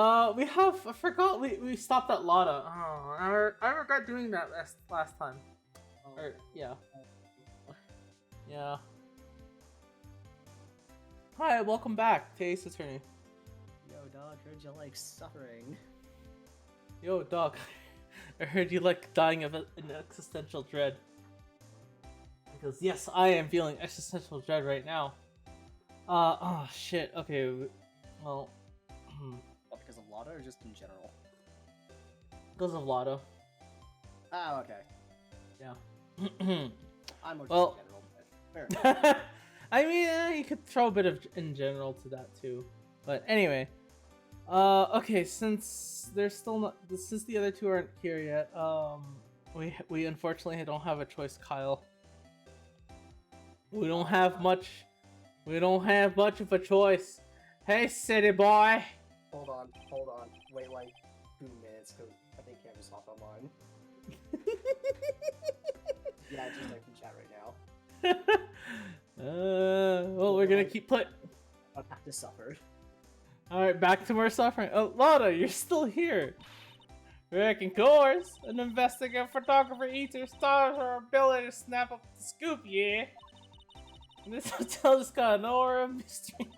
I forgot we stopped at Lotta. Oh, I regret doing that last time. Oh, Yeah. Yeah. Hi, welcome back to Ace Attorney. Yo, dog, heard you like suffering. Yo, dog. I heard you like dying of an existential dread. Because yes, I am feeling existential dread right now. Oh shit. Okay. Well. What, because of Lotta or just in general? Because of Lotta. Ah, okay. Yeah. I'm more Well, just in general, but fair enough. I mean, you could throw a bit of in general to that too. But anyway. Okay, since there's still not, since the other two aren't here yet, we unfortunately don't have a choice, Kyle. We don't have much. We don't have much of a choice. Hey, city boy. Hold on. Wait like 2 minutes, because I think Cam just hopped online. Yeah, just like in chat right now. Well, we're gonna keep playing. I'll have to suffer. Alright, back to more suffering. Oh, Lotta, you're still here. Rick and course, an investigative photographer eats her stars her ability to snap up the scoop, yeah. And this hotel just got an aura of mystery.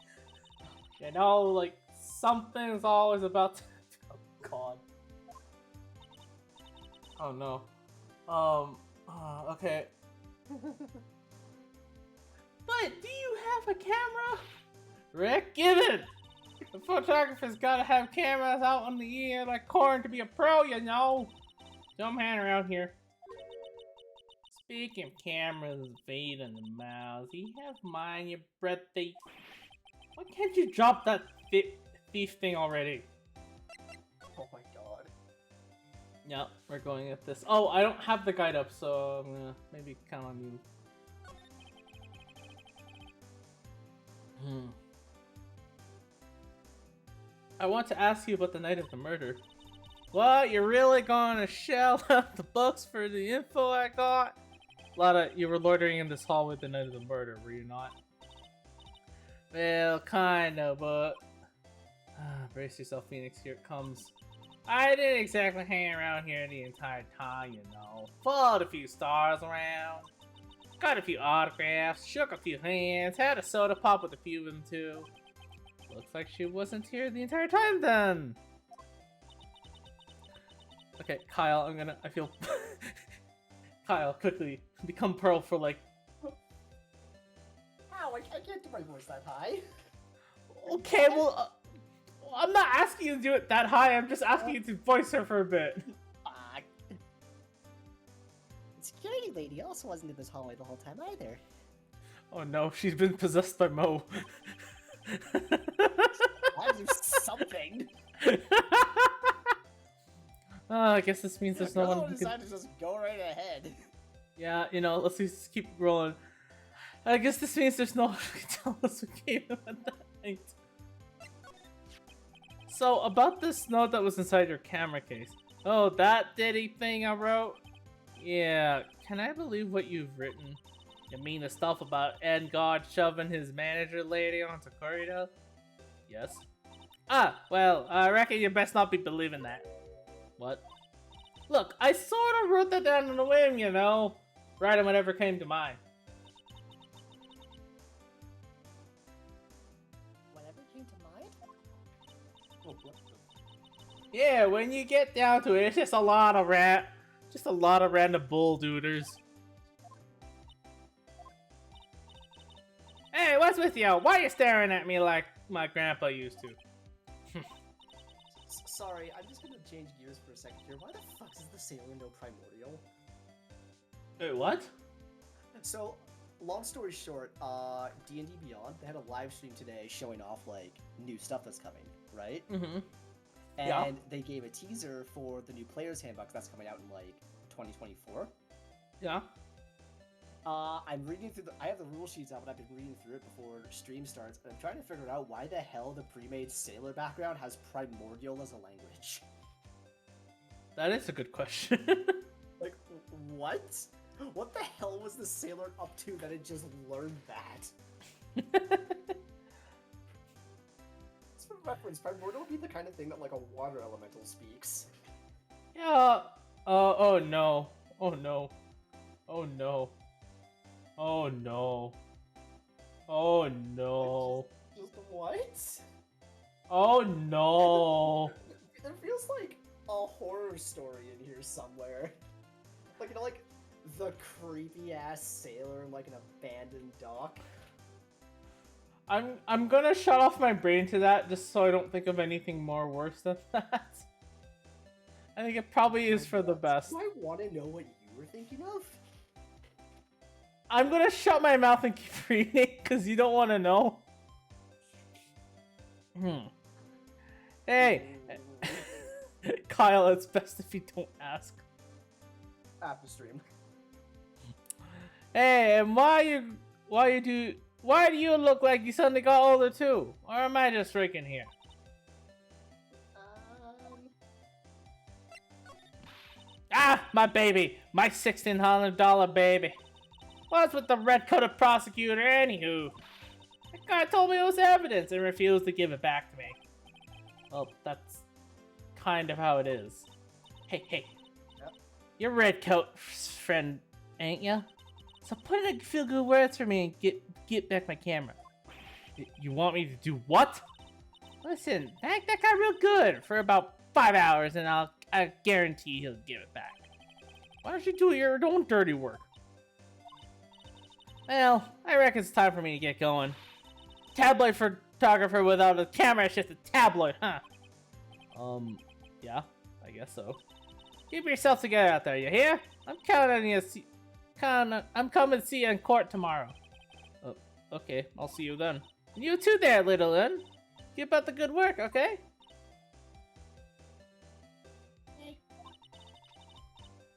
You know, like, something's always about to... Oh, God. Oh, no. Okay. But, do you have a camera? Rick, give it! The photographer's gotta have cameras out on the air like corn to be a pro, you know! Don't hand around here. Speaking of cameras, Vade and the mouse, you have mine, you bread thief. Why can't you drop that thief thing already? Oh my god. Yep, we're going at this. Oh, I don't have the guide up, so I'm gonna maybe count on you. I want to ask you about the night of the murder. What? You're really gonna shell out the books for the info I got? Lotta, you were loitering in this hall with the night of the murder, were you not? Well, kinda, but... brace yourself, Phoenix, here it comes. I didn't exactly hang around here the entire time, you know. Followed a few stars around. Got a few autographs, shook a few hands, had a soda pop with a few of them too. Looks like she wasn't here the entire time then. Okay, Kyle, I feel... Kyle, quickly, become Pearl for like... Ow, I can't do my voice that high. Okay, well, I'm not asking you to do it that high, I'm just asking you to voice her for a bit. The security lady also wasn't in this hallway the whole time either. Oh no, she's been possessed by Mo. I do something. I guess this means there's no one who can... decided to just go right ahead. Yeah, you know, let's just keep rolling. I guess this means there's no one who can tell us what came at that night. So, about this note that was inside your camera case. Oh, that ditty thing I wrote? Yeah, can I believe what you've written? You mean the stuff about Ed God shoving his manager lady onto corridor? Yes. Ah, well, I reckon you best not be believing that. What? Look, I sorta wrote that down on the whim, you know. Writing whatever came to mind. Whatever came to mind? Oh, what the... Yeah, when you get down to it, it's just a lot of random bull dooders. Hey, what's with you? Why are you staring at me like my grandpa used to? Sorry, I'm just gonna change gears for a second here. Why the fuck is the Sailor No Primordial? Wait, what? So, long story short, D&D Beyond, they had a live stream today showing off, like, new stuff that's coming, right? Mm-hmm. And Yeah. they gave a teaser for the new Player's Handbook that's coming out in, like, 2024. Yeah. I'm reading through I have the rule sheets out, but I've been reading through it before stream starts, and I'm trying to figure out why the hell the pre-made Sailor background has Primordial as a language. That is a good question. Like, what? What the hell was the Sailor up to that it just learned that? It's from reference, Primordial would be the kind of thing that like a water elemental speaks. Yeah. Oh no. Oh no. Oh no. Oh no. Oh no. Just what? Oh no. There feels like a horror story in here somewhere. Like, you know, like the creepy ass sailor in like an abandoned dock. I'm gonna shut off my brain to that just so I don't think of anything more worse than that. I think it probably is for the best. Do I want to know what you were thinking of? I'm gonna shut my mouth and keep reading because you don't want to know. Hey, Kyle, it's best if you don't ask. After stream. Hey, and why do you look like you suddenly got older too? Or am I just freaking here? Ah, my baby, my $1,600 baby. What's with the red-coated prosecutor, anywho? The guy told me it was evidence and refused to give it back to me. Well, that's kind of how it is. Hey, Yep. you're redcoat friend, ain't ya? So put in a few good words for me and get back my camera. You want me to do what? Listen, that got real good for about 5 hours, and I guarantee he'll give it back. Why don't you do your own dirty work? Well, I reckon it's time for me to get going. Tabloid photographer without a camera is just a tabloid, huh? Yeah, I guess so. Keep yourself together out there, you hear? I'm counting on you. I'm coming to see you in court tomorrow. Oh, okay, I'll see you then. You too there, little one. Keep up the good work, okay?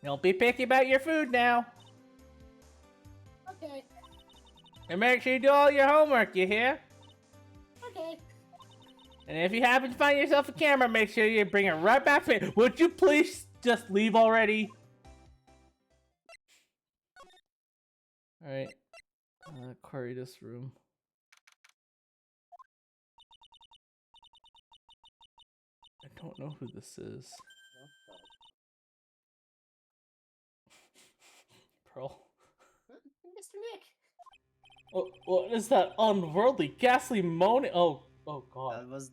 Don't be picky about your food now. Okay. And make sure you do all your homework, you hear? Okay. And if you happen to find yourself a camera, make sure you bring it right back to me. Would you please just leave already? Alright. Query this room. I don't know who this is. Pearl. Mr. Nick. What is that unworldly, ghastly moaning? Oh god. That was.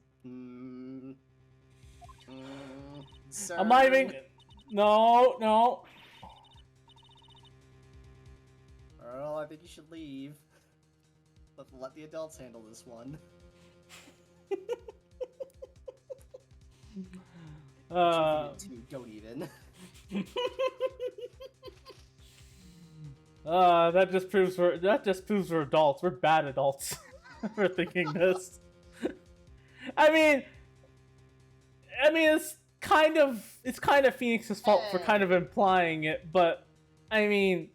Sir. I'm not even. No. Earl, I think you should leave. Let the adults handle this one. Don't even. That just proves we're adults. We're bad adults for thinking this. I mean, it's kind of Phoenix's fault for kind of implying it, but I mean,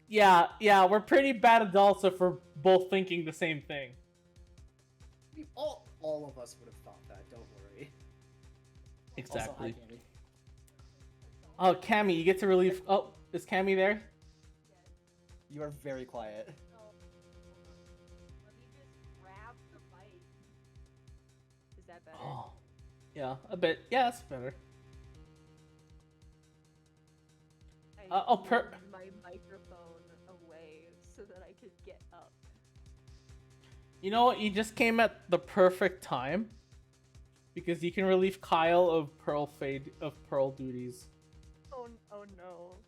yeah, we're pretty bad adults if we're both thinking the same thing. I mean, all of us would have thought that. Don't worry. Exactly. Also, hi, Cammy. Oh, Cammy, you get to relieve. Oh, is Cammy there? You are very quiet. Let me just grab the mic. Is that better? Oh, yeah, a bit. Yeah, that's better. I I'll moved my microphone away so that I could get up. You know what? You just came at the perfect time because you can relieve Kyle of Pearl duties. Oh no.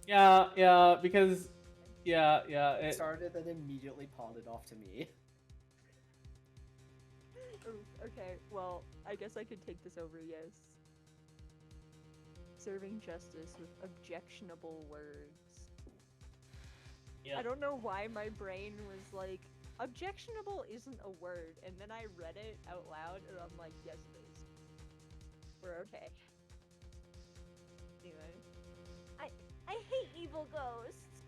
Yeah, because It started and immediately pawned it off to me. Okay, well, I guess I could take this over, yes. Serving justice with objectionable words. Yeah. I don't know why my brain was like, objectionable isn't a word, and then I read it out loud, and I'm like, yes it is. We're okay. Anyway. I hate evil ghosts!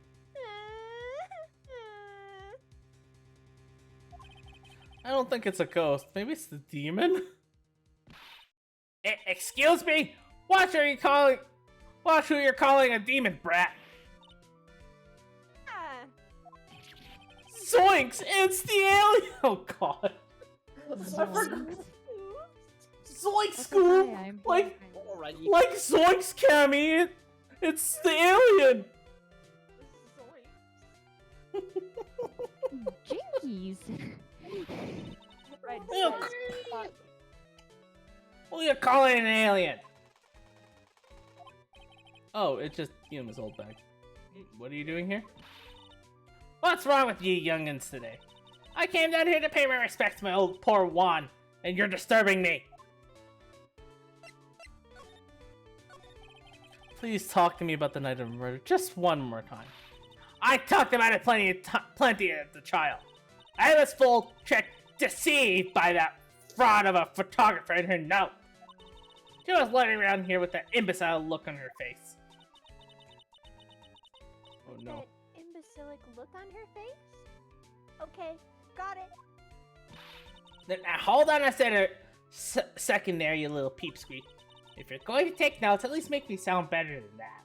I don't think it's a ghost. Maybe it's the demon. Excuse me. Watch who you're calling a demon, brat. Ah. Zoinks! It's the alien. Oh god. Zoinks. Zoinks, That's Scoob! okay, I'm Like, here. Alrighty. like Zoinks, Cammy! It's the alien! Jinkies! Right. Look. says, What are you calling an alien? Oh, it just gave him his old bag. What are you doing here? What's wrong with you youngins today? I came down here to pay my respects to my old poor Juan, and you're disturbing me. Please talk to me about the night of murder just one more time. I talked about it plenty as a child. I was full trick deceived by that fraud of a photographer in her note. She was loitering around here with that imbecile look on her face. Oh no. That imbecilic look on her face? Okay, got it. Now hold on a second there, you little peepsqueak. If you're going to take notes, at least make me sound better than that.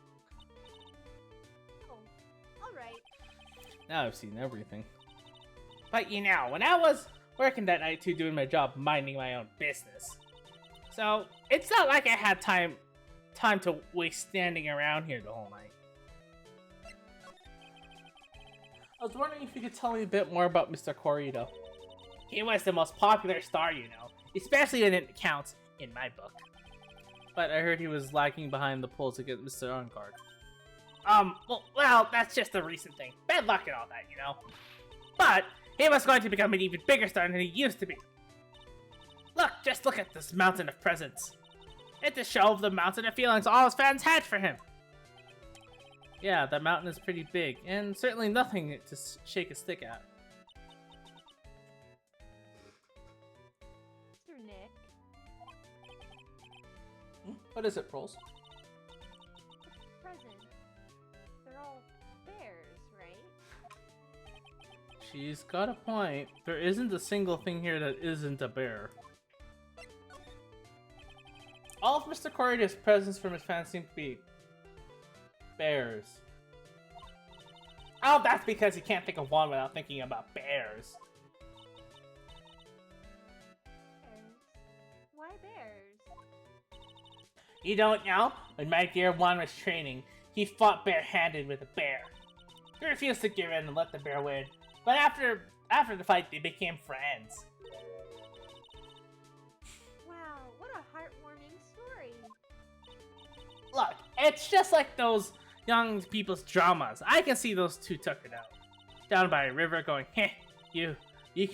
Oh, alright. Now I've seen everything. But you know, when I was working that night too, doing my job, minding my own business. So, it's not like I had time to waste standing around here the whole night. I was wondering if you could tell me a bit more about Mr. Corrido. He was the most popular star, you know, especially when it counts in my book. But I heard he was lagging behind the polls against Mr. Ongard. Well, that's just a recent thing. Bad luck and all that, you know. But he was going to become an even bigger star than he used to be. Just look at this mountain of presents. It's a show of the mountain of feelings all his fans had for him. Yeah, that mountain is pretty big, and certainly nothing to shake a stick at. Mr. Nick, What is it, Proles? presents. They're all bears, right? She's got a point. There isn't a single thing here that isn't a bear. All of Mr. Corrido's presents from his fans seem to be bears. Oh, that's because he can't think of one without thinking about bears. Bears. Why bears? You don't know? When my dear Juan was training, he fought barehanded with a bear. He refused to give in and let the bear win. But after the fight, they became friends. Wow, what a heartwarming story. Look, it's just like those young people's dramas. I can see those two tuckered out. Down by a river going, heh, you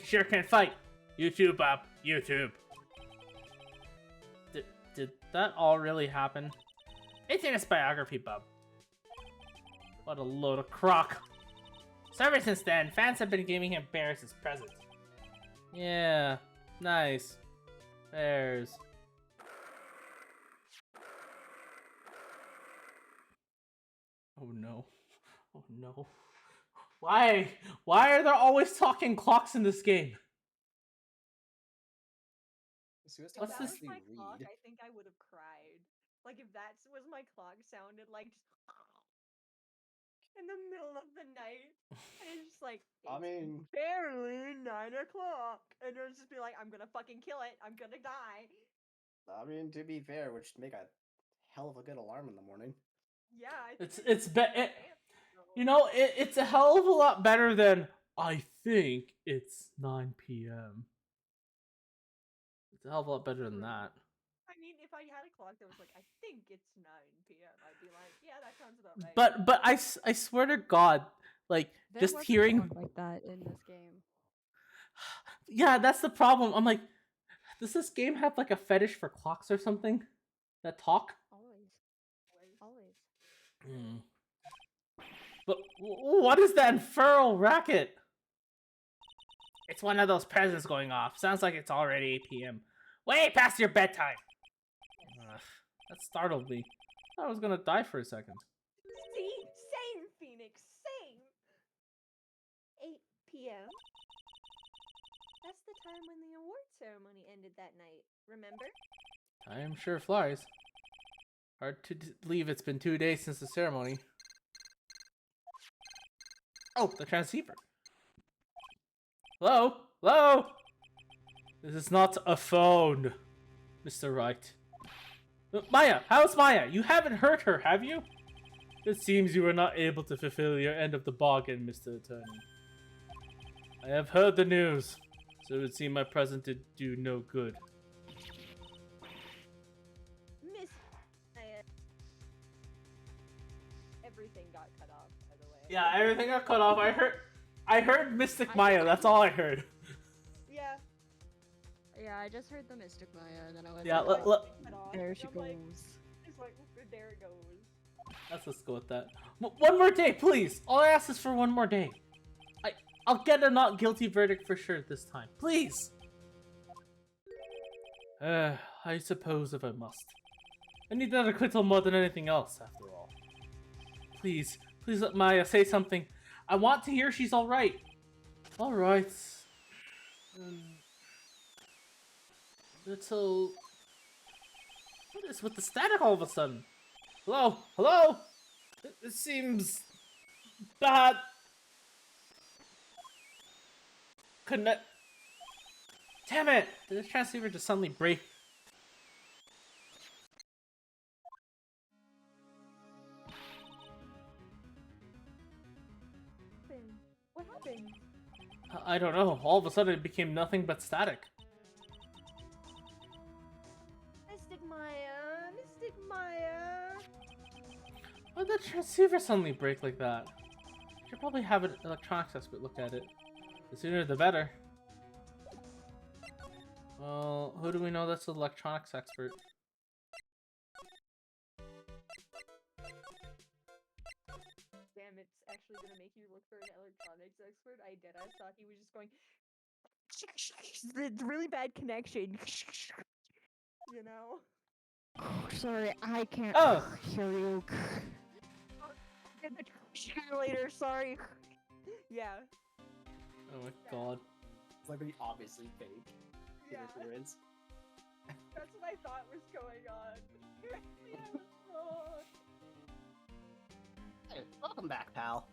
sure can fight. You too, Bob, you too. Did that all really happen? It's in his biography, Bub. What a load of crock. So ever since then, fans have been giving him bears as presents. Yeah, nice. Bears. Oh no. Oh no. Why? Why are there always talking clocks in this game? So If What's that this? was my clock, I think I would have cried. Like if that was my clock sounded like just in the middle of the night. And it's just like I it's mean, barely 9 o'clock. And it'll just be like, I'm gonna fucking kill it. I'm gonna die. to be fair, which make a hell of a good alarm in the morning. Yeah, I think It's a hell of a lot better than I think it's 9 p.m. It's a hell of a lot better than that. I mean, if I had a clock that was like, I think it's 9 p.m., I'd be like, yeah, that sounds about right. But I swear to God, like There just was a hearing. clock like that in this game. Yeah, that's the problem. I'm like, does this game have like a fetish for clocks or something that talk? Always. But what is that infernal racket? It's one of those presents going off. Sounds like it's already 8 p.m. Way past your bedtime. Ugh, that startled me. I thought I was gonna die for a second. See? Same, Phoenix, same! 8 p.m.? That's the time when the award ceremony ended that night, remember? Time sure flies. Hard to believe it's been 2 days since the ceremony. Oh, the transceiver. Hello? Hello? This is not a phone, Mr. Wright. Maya, how's Maya? You haven't hurt her, have you? It seems you were not able to fulfill your end of the bargain, Mr. Attorney. I have heard the news, so it would seem my presence did do no good. Miss everything got cut off, by the way. Yeah, everything got cut off. I heard Mystic Maya. That's all I heard. Yeah. Yeah, I just heard the Mystic Maya, and then I was Yeah, like, Cut off, there and she I'm like- goes. It's like, there it goes. Let's go with that. One more day, please. All I ask is for one more day. I'll get a not guilty verdict for sure this time. Please. I suppose if I must. I need that acquittal more than anything else, after all. Please let Maya say something. I want to hear she's alright. Alright. Little... What is with the static all of a sudden? Hello? Hello? It seems... bad. Connect... Damn it! Did the transceiver just suddenly break? What happened? I don't know. All of a sudden it became nothing but static. Mystic Maya! Mystic Maya! Why did the transceiver suddenly break like that? Should probably have an electronics expert look at it. The sooner the better. Well, who do we know that's an electronics expert? Damn, it's actually gonna make you look for an electronics expert. I thought he was just going. The really bad connection. You know? Sorry, I can't Oh! hear you. Get the computer later, sorry. Yeah. Oh my god. It's like pretty obviously fake Yeah. interference. That's what I thought was going on. Yeah. Oh. Hey, welcome back, pal.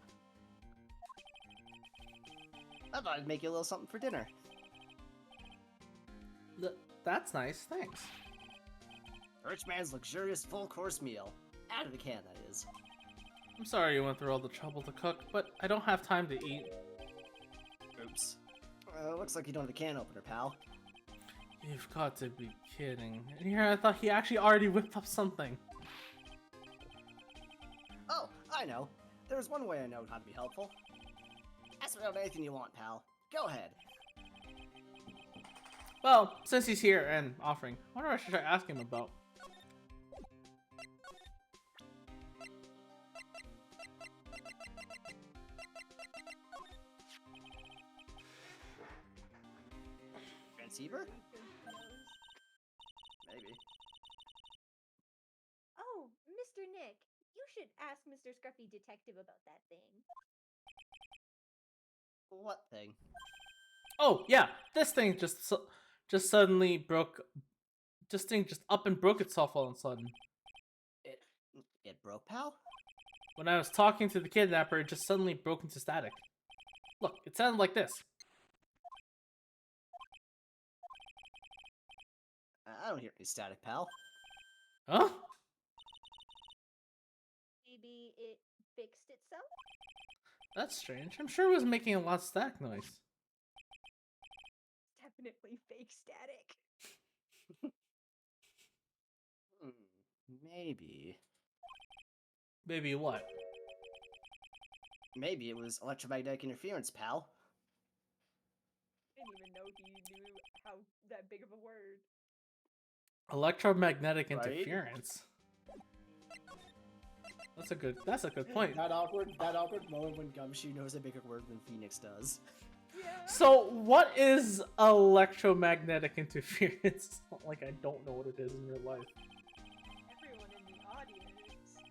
I thought I'd make you a little something for dinner. That's nice, thanks. A rich man's luxurious full-course meal. Out of the can, that is. I'm sorry you went through all the trouble to cook, but I don't have time to eat. Oops. Looks like you don't have the can opener, pal. You've got to be kidding. And here I thought he actually already whipped up something. Oh, I know. There's one way I know how to be helpful. Ask me about anything you want, pal. Go ahead. Well, since he's here and offering, I wonder what I should try asking him about. Transceiver? Maybe. Oh, Mr. Nick, you should ask Mr. Scruffy Detective about that thing. What thing? Oh yeah, this thing just suddenly broke. This thing just up and broke itself all of a sudden. It broke, pal? When I was talking to the kidnapper, it just suddenly broke into static. Look, it sounded like this. I don't hear any static, pal. Huh? Maybe it fixed itself? That's strange. I'm sure it was making a lot of static noise. Definitely fake static. Maybe. Maybe what? Maybe it was electromagnetic interference, pal. I didn't even know he knew how that big of a word. Electromagnetic Right? interference. That's a good point. That awkward moment when Gumshoe knows a bigger word than Phoenix does. Yeah. So, what is electromagnetic interference? It's not like I don't know what it is in real life. Everyone in the audience.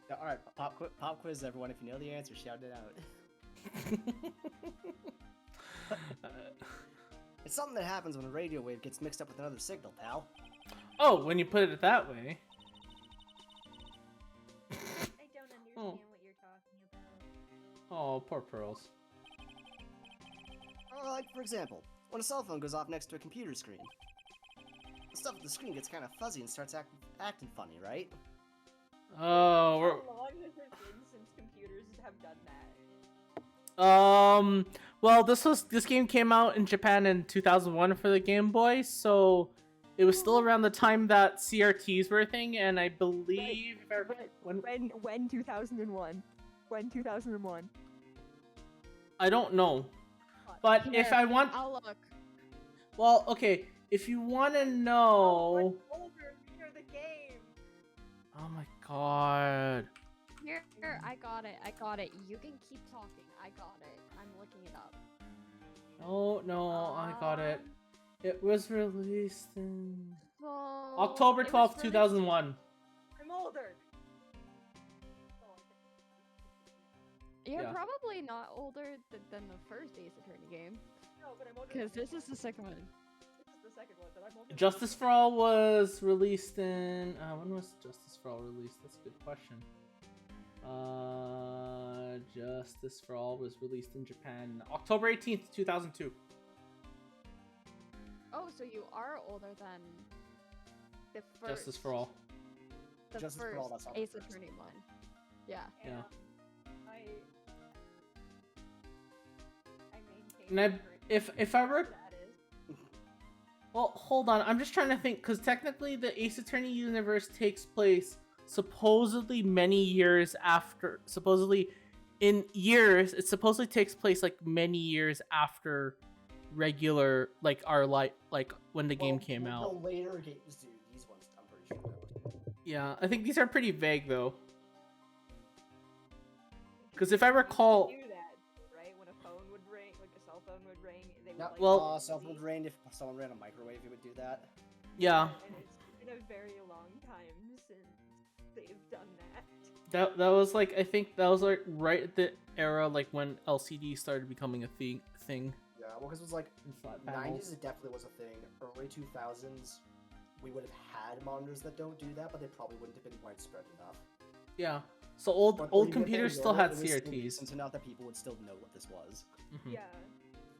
Yeah, alright, pop quiz, everyone. If you know the answer, shout it out. It's something that happens when a radio wave gets mixed up with another signal, pal. Oh, when you put it that way. I don't understand Oh. what you're talking about. Oh, poor Pearls. Like, for example, when a cell phone goes off next to a computer screen. The stuff at the screen gets kind of fuzzy and starts acting funny, right? Oh, we're... How long has it been since computers have done that? Well, this game came out in Japan in 2001 for the Game Boy, so it was still around the time that CRTs were a thing, and I believe When 2001? When 2001? I don't know, but if Here, I want, I'll look. well, okay, if you want to know, Older near the game. oh my god, Here, I got it. You can keep talking. I got it. I'm looking it up. no, I got it. It was released in So, October it was 12th, released- 2001. I'm older. You're Yeah. probably not older than the first Ace Attorney game, No, but I'm older. because this is the second one. This is the second one, but I'm older. Justice for All was released in when was Justice for All released? That's a good question. Justice for All was released in Japan October 18th, 2002. Oh, so you are older than the first. Justice for All. The Justice first for All, that's not the Ace first. Attorney one. Yeah. And, Yeah. I maintain. And I- my if I were- status. Well, hold on. I'm just trying to think, because technically the Ace Attorney universe takes place supposedly many years after. Supposedly, in years, it supposedly takes place like many years after regular, like our like when the game came The out. later games do these ones. I'm pretty sure don't. Yeah, I think these are pretty vague though. Because if I You used to recall, do that, right? When a phone would ring, like a cell phone would ring, they would Yeah, like. well- cell phone rain. If someone ran a microwave, it would do that. yeah, And it's been a very long time since they've done that. that was like, I think that was like right at the era like when LCD started becoming a thing. Yeah, well, because it was like In flat 90s, panels. it definitely was a thing. Early 2000s, we would have had monitors that don't do that, but they probably wouldn't have been widespread enough. Yeah. So old But old even if they computers were, still had it was still CRTs. decent enough that people would still know what this was. Mhm. Yeah.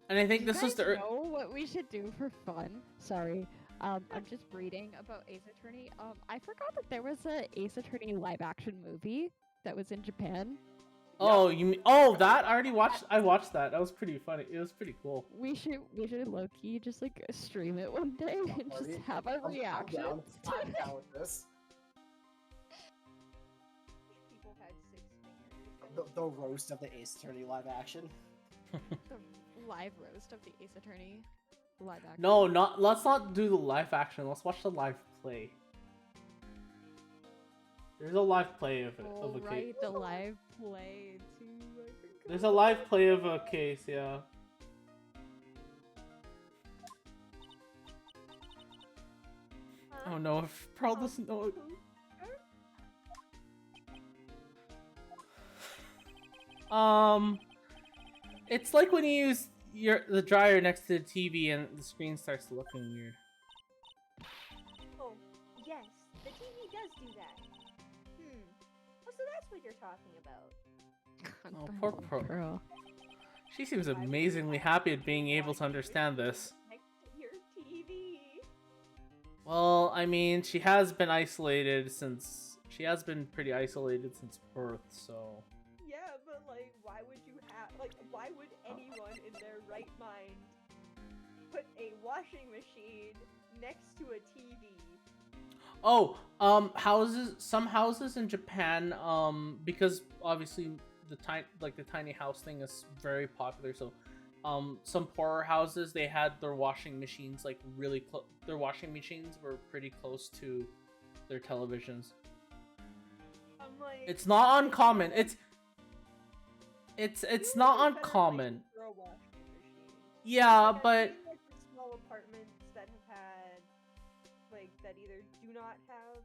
And I think Do you this was guys the know what we should do for fun? Sorry. I'm just reading about Ace Attorney. I forgot that there was a Ace Attorney live action movie that was in Japan. Oh, you mean, oh, that I already watched. I watched that. That was pretty funny. It was pretty cool. We should low key just like stream it one day and just Alright, have our I'm reactions. I'm down with this. People had 6 fingers. The roast of the Ace Attorney live action. The live roast of the Ace Attorney live action. No, not. Let's not do the live action. Let's watch the live play. There's a live play of Oh, a case. right, the live play too. I forgot There's a about live that. play of a case. Yeah. Oh no! If Pearl doesn't know. It's like when you use the dryer next to the TV and the screen starts looking weird. Oh, yes, the TV does do that. Oh, so that's what you're talking about. Oh, poor Oh, Pearl. She seems amazingly happy at being able to understand this. Next to your TV. Well, I mean, she has been pretty isolated since birth, so. Yeah, but like, why would you have, like, why would anyone in their right mind put a washing machine next to a TV? Oh, some houses in Japan, because obviously the tiny house thing is very popular, so some poorer houses, they had their washing machines like really close. Their washing machines were pretty close to their televisions. I'm like, It's not uncommon. It's you not have better uncommon. places for a washing machine. Yeah, Like, I've but seen, like, the small apartments that have had, like, that either do not have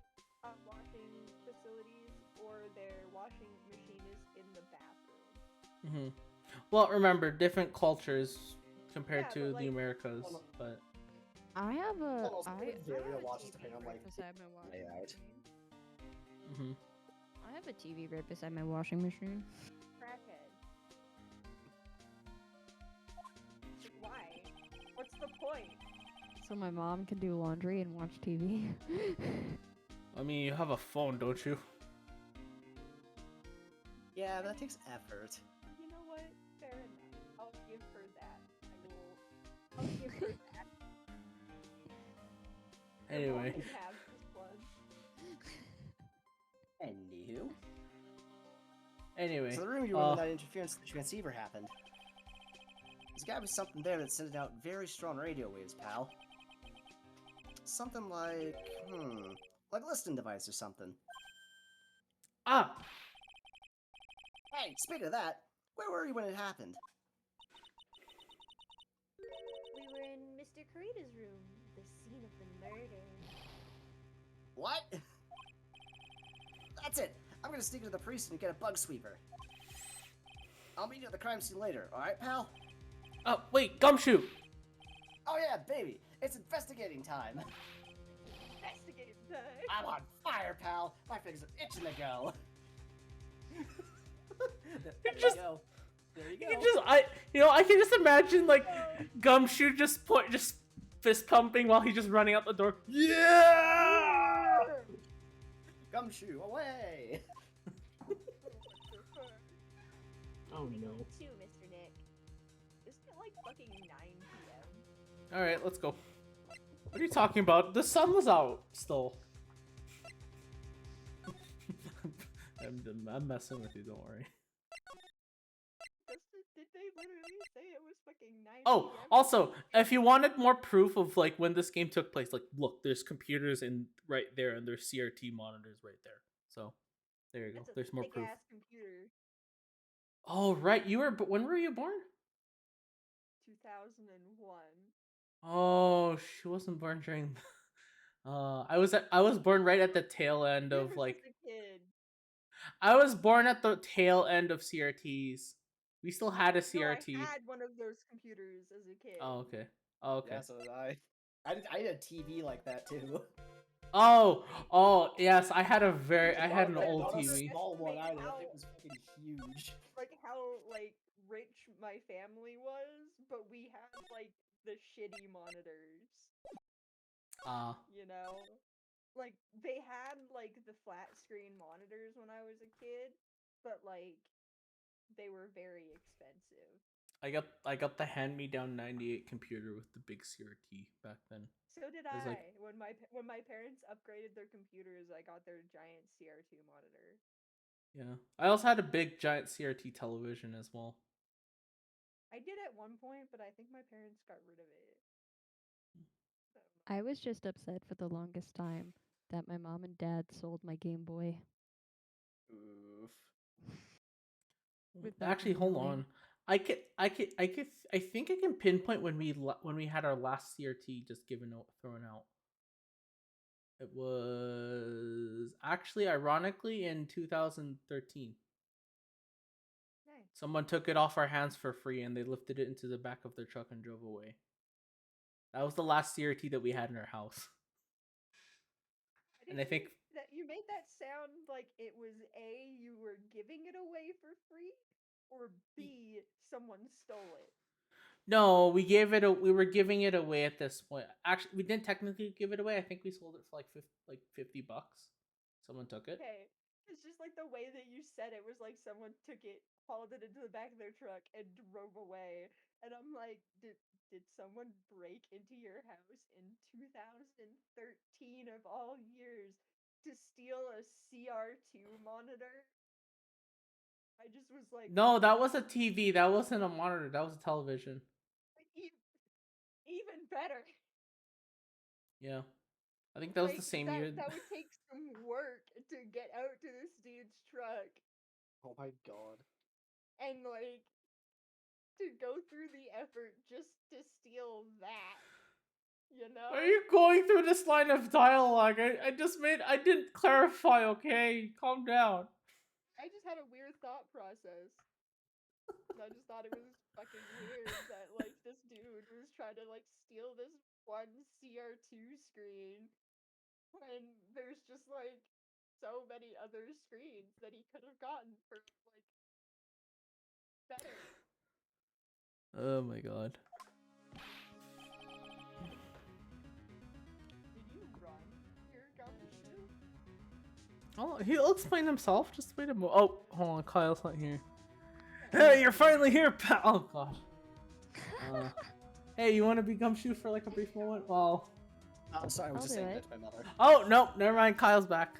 washing facilities or their washing machine is in the bathroom. well, remember different cultures compared Yeah, to but, the like- Americas, Hold on. but I have a Almost I very have a watches TV depending on, right like, beside my washing layout. machine. I have a TV right beside my washing machine. Crackhead. Why? What's the point? So my mom can do laundry and watch TV. I mean, you have a phone, don't you? Yeah, that takes effort. You know what? Fair enough. I'll give her that. I'll give her that. Your mom Anyway. can have this one. Anywho. Anyway. So the room you were in when that interference with the transceiver happened. There's gotta be something there that's sending out very strong radio waves, pal. Something like, like a listening device or something. Ah! Hey, speaking of that, where were you when it happened? We were in Mr. Kurita's room, the scene of the murder. What? That's it! I'm gonna sneak into the precinct and get a bug sweeper. I'll meet you at the crime scene later, alright, pal? Oh, wait, Gumshoe! Oh yeah, baby! It's investigating time! Investigative time. I'm on fire, pal! My fingers are itching to go! There you just- go. There you go. I can just imagine, like, Gumshoe just fist pumping while he's just running out the door. Yeah! Gumshoe, away! Oh no. Too, Mr. Nick. Isn't it like fucking 9 p.m.? Alright, let's go. What are you talking about? The sun was out still. I'm messing with you, don't worry. Did they literally say it was fucking 9 Oh, p.m.? also, if you wanted more proof of like when this game took place, like look, there's computers in right there and there's CRT monitors right there. So, there you go. That's a There's more proof. thick-ass computer. Oh, right. When were you born? 2001. Oh, she wasn't born during I was born right at the tail end You of were like just a kid. I was born at the tail end of CRTs. We still had a No, I CRT. had one of those computers as a kid. Oh, okay. Oh, okay. Yeah, so did I. I had a TV like that too. Oh, yes. I had an Not a- old not a TV. small one either. How- It was fucking huge. Like how like rich my family was, but we had like the shitty monitors. You know? Like they had like the flat screen monitors when I was a kid, but like they were very expensive. I got the hand-me-down 98 computer with the big CRT back then. So did It was I. like- When my parents upgraded their computers, I got their giant CRT monitor. Yeah. I also had a big giant CRT television as well. I did at one point, but I think my parents got rid of it. I was just upset for the longest time that my mom and dad sold my Game Boy. Oof. Without Actually, me hold knowing. on. I think I can pinpoint when we had our last CRT just thrown out. It was actually ironically in 2013. Nice. Someone took it off our hands for free and they lifted it into the back of their truck and drove away. That was the last CRT that we had in our house. And I think that you made that sound like it was A, you were giving it away for free, or B, someone stole it. no, we were giving it away at this point. Actually, we didn't technically give it away. I think we sold it for like $50. Someone took it. Okay. It's just like the way that you said it was like someone took it, hauled it into the back of their truck, and drove away. And I'm like, did someone break into your house in 2013 of all years to steal a CR2 monitor? I just was like, No, that was a TV. That wasn't a monitor. That was a television. even better. Yeah. I think that was Like, the same that, year. that would take some work to get out to this dude's truck Oh my god. and like to go through the effort just to steal that. You know? Why are you going through this line of dialogue? I didn't clarify, okay? Calm down. I just had a weird thought process. And I just thought it was fucking weird that like this dude was trying to like steal this one CR2 screen when there's just like so many other screens that he could have gotten for like better. Oh my god. Oh, he'll explain himself. Just wait a moment. Oh, hold on. Kyle's not here. Hey, you're finally here, pal. Oh, God. Hey, you want to be Gumshoe for like a brief moment? Well. Oh, I'm sorry, I was I'll just do saying it. that to my mother. Oh, no. Never mind. Kyle's back.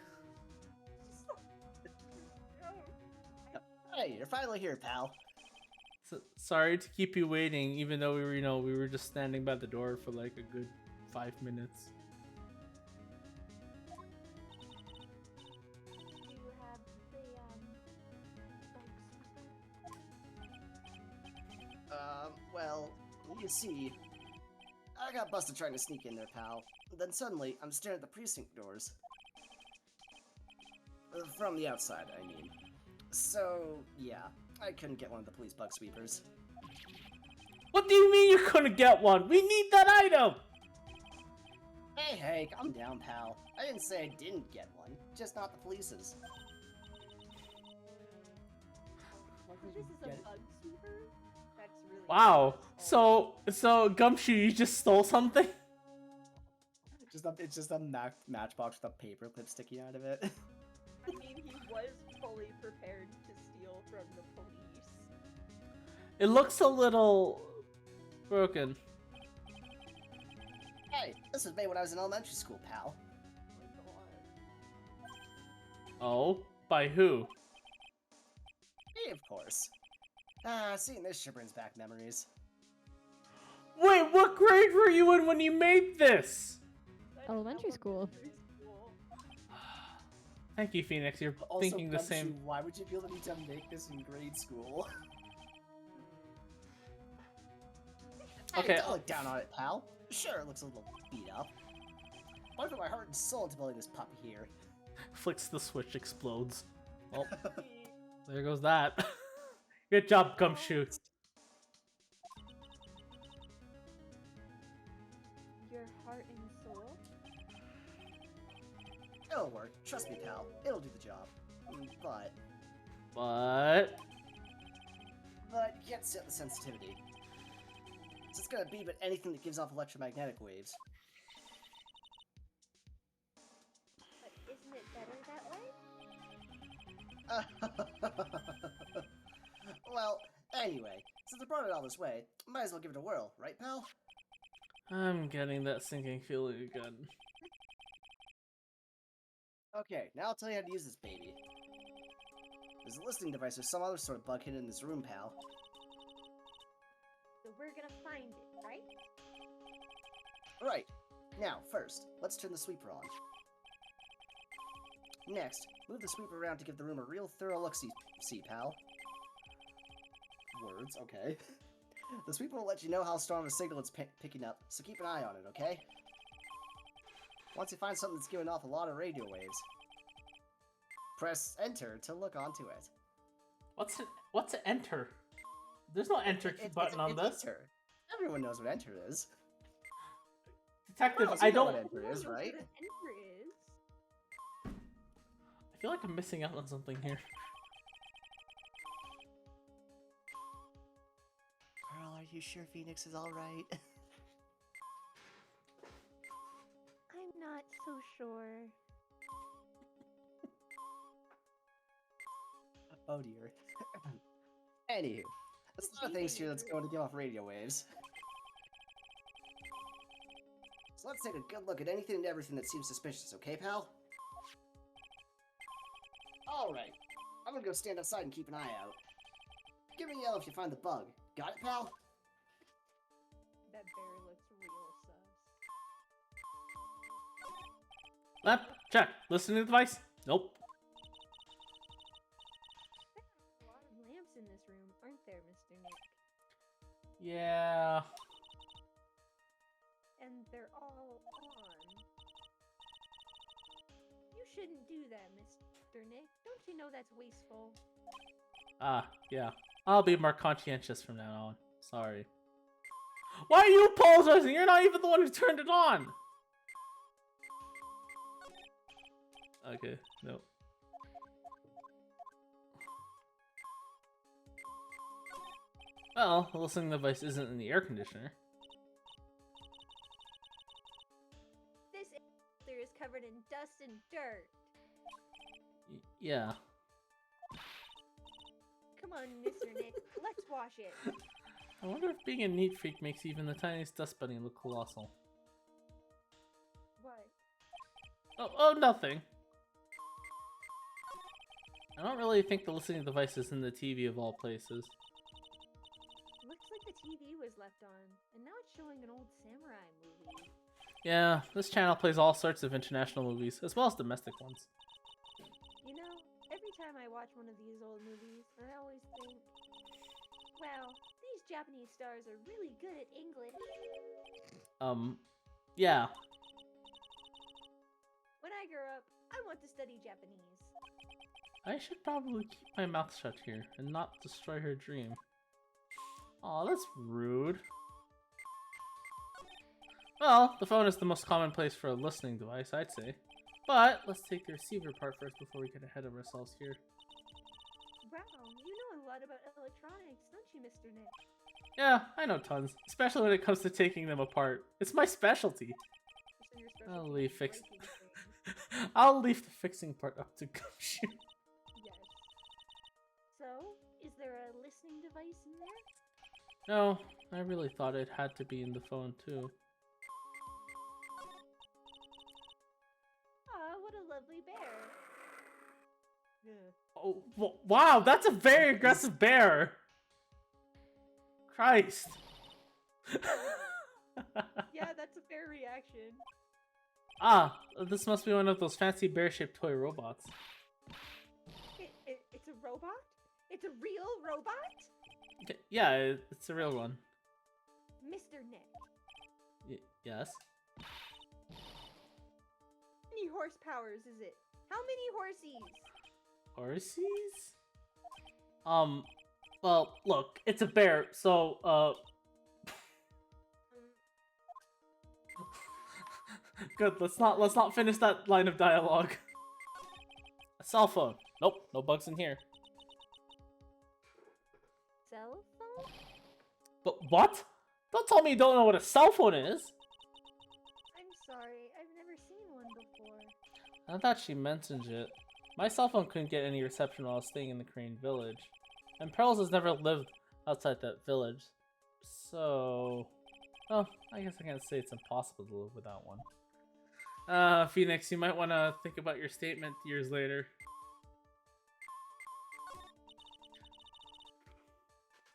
Hey, you're finally here, pal. Sorry to keep you waiting, even though we were, we were just standing by the door for like a good 5 minutes. Do you have the Well, you see, I got busted trying to sneak in there, pal. Then suddenly, I'm staring at the precinct doors. From the outside, I mean. So, yeah, I couldn't get one of the police bug sweepers. What do you mean you're gonna get one? We need that item! Hey, calm down, pal. I didn't say I didn't get one, just not the police's. This is a bug sweeper? That's really Wow. awesome. So Gumshoe, you just stole something? It's just a matchbox with a paperclip sticking out of it. I mean, he was fully prepared to steal from the police. It looks a little broken. Hey, this was made when I was in elementary school, pal. Oh my god. Oh, by who? Me, of course. Seeing this sure brings back memories. Wait, what grade were you in when you made this? That's Elementary school. school. Thank you, Phoenix. You're Also, thinking the Gumshoe, same. why would you feel the need to make this in grade school? Okay. Hey, don't look down on it, pal. Sure, it looks a little beat up. But I put my heart and soul into building this puppy here. Flicks the switch, explodes. Well, there goes that. Good job, Gumshoe. Your heart and soul? It'll work. Trust me, pal. It'll do the job. But you can't set the sensitivity. So it's gonna be but anything that gives off electromagnetic waves. But isn't it better that way? Well, anyway, since I brought it all this way, might as well give it a whirl, right, pal? I'm getting that sinking feeling again. Okay, now I'll tell you how to use this baby. There's a listening device or some other sort of bug hidden in this room, pal. So we're gonna find it, right? Right. Now, first, let's turn the sweeper on. Next, move the sweeper around to give the room a real thorough look-see, pal. Words, okay. The sweeper will let you know how strong of a signal it's picking up, so keep an eye on it, okay? Once you find something that's giving off a lot of radio waves, press enter to look onto it. What's an enter? There's no enter button on this. Enter. Everyone knows what enter is. Detective, Well, I you know don't. what enter is, right? What an enter is. I feel like I'm missing out on something here. Girl, are you sure Phoenix is alright? I'm not so sure. Oh dear. Anywho, there's a lot of things here that's going to give off radio waves. So let's take a good look at anything and everything that seems suspicious, okay, pal? Alright, I'm gonna go stand outside and keep an eye out. Give me a yell if you find the bug. Got it, pal? That bear looks real sus. Left, check. Listening device? Nope. A lot of lamps in this room, aren't there, Mr. Nick? Yeah. And they're all on. You shouldn't do that, Mr. Nick. Don't you know that's wasteful? Yeah. I'll be more conscientious from now on. Sorry. Why are you apologizing? You're not even the one who turned it on! Okay, no. Well, the listening device isn't in the air conditioner. This there is covered in dust and dirt. Yeah. Come on, Mr. Nick, let's wash it. I wonder if being a neat freak makes even the tiniest dust bunny look colossal. What? Oh, nothing. I don't really think the listening device is in the TV of all places. Looks like the TV was left on, and now it's showing an old samurai movie. Yeah, this channel plays all sorts of international movies, as well as domestic ones. You know, every time I watch one of these old movies, I always think, wow, these Japanese stars are really good at English. Yeah. When I grow up, I want to study Japanese. I should probably keep my mouth shut here and not destroy her dream. Aw, that's rude. Well, the phone is the most common place for a listening device, I'd say. But let's take the receiver part first before we get ahead of ourselves here. Wow, you know a lot about electronics, don't you, Mr. Nick? Yeah, I know tons, especially when it comes to taking them apart. It's my specialty. So your specialty I'll leave is fix. breaking things. I'll leave the fixing part up to Gumshoe. Yes. So, is there a listening device in there? No, I really thought it had to be in the phone too. Ah, what a lovely bear. Oh, wow, that's a very aggressive bear. Christ. Yeah, that's a fair reaction. Ah, this must be one of those fancy bear-shaped toy robots. It's a robot? It's a real robot? Okay, yeah, it's a real one. Mr. Nick, Yes? how many horsepowers is it? How many horsies? Horsies? Well, look, it's a bear, so, Good, let's not finish that line of dialogue. A cell phone. Nope, no bugs in here. Cell phone? But what? Don't tell me you don't know what a cell phone is! I'm sorry, I've never seen one before. I thought she mentioned it. My cell phone couldn't get any reception while I was staying in the Crane village. And Pearls has never lived outside that village. So... well, I guess I can't say it's impossible to live without one. Phoenix, you might want to think about your statement years later.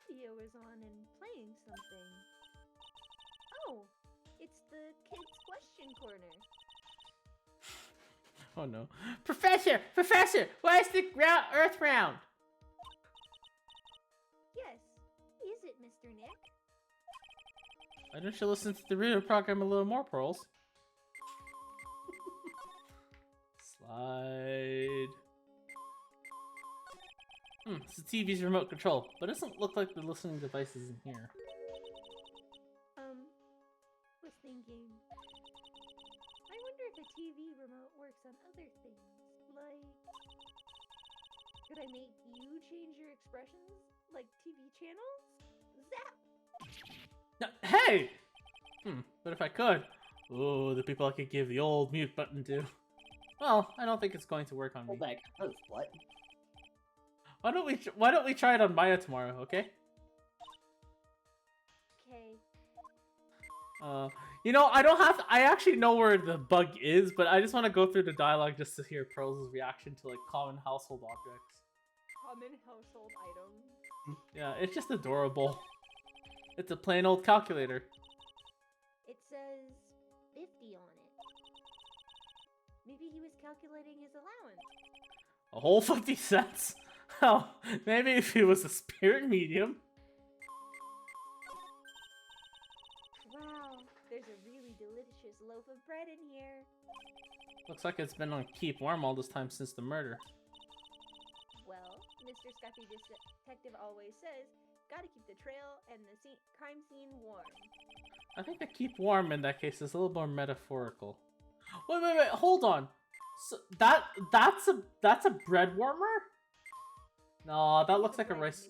Video is on and playing something. Oh, it's the kids' question corner. Oh no. Professor! Professor! Why is the Earth round? Yes, is it, Mr. Nick? Why don't you listen to the radio program a little more, Pearls? Slide. It's the TV's remote control, but it doesn't look like the listening device is in here. Was thinking. I wonder if a TV remote works on other things, like... Could I make you change your expressions? Like TV channels? Zap! No, hey! But if I could... oh, the people I could give the old mute button to. Well, I don't think it's going to work on me. Hold back. What? Why don't we try it on Maya tomorrow, okay? Okay. You know, I don't have to, I actually know where the bug is, but I just want to go through the dialogue just to hear Pearls' reaction to, like, common household objects. Common household items. Yeah, it's just adorable. It's a plain old calculator. It says 50 on it. Maybe he was calculating his allowance. A whole 50 cents? Oh, maybe if he was a spirit medium. Wow, there's a really delicious loaf of bread in here. Looks like it's been on keep warm all this time since the murder. Well, Mr. Scuffy Detective always says, gotta keep the trail and the crime scene warm. I think the keep warm in that case is a little more metaphorical. Wait, hold on. So that's a bread warmer? No, that looks like a rice.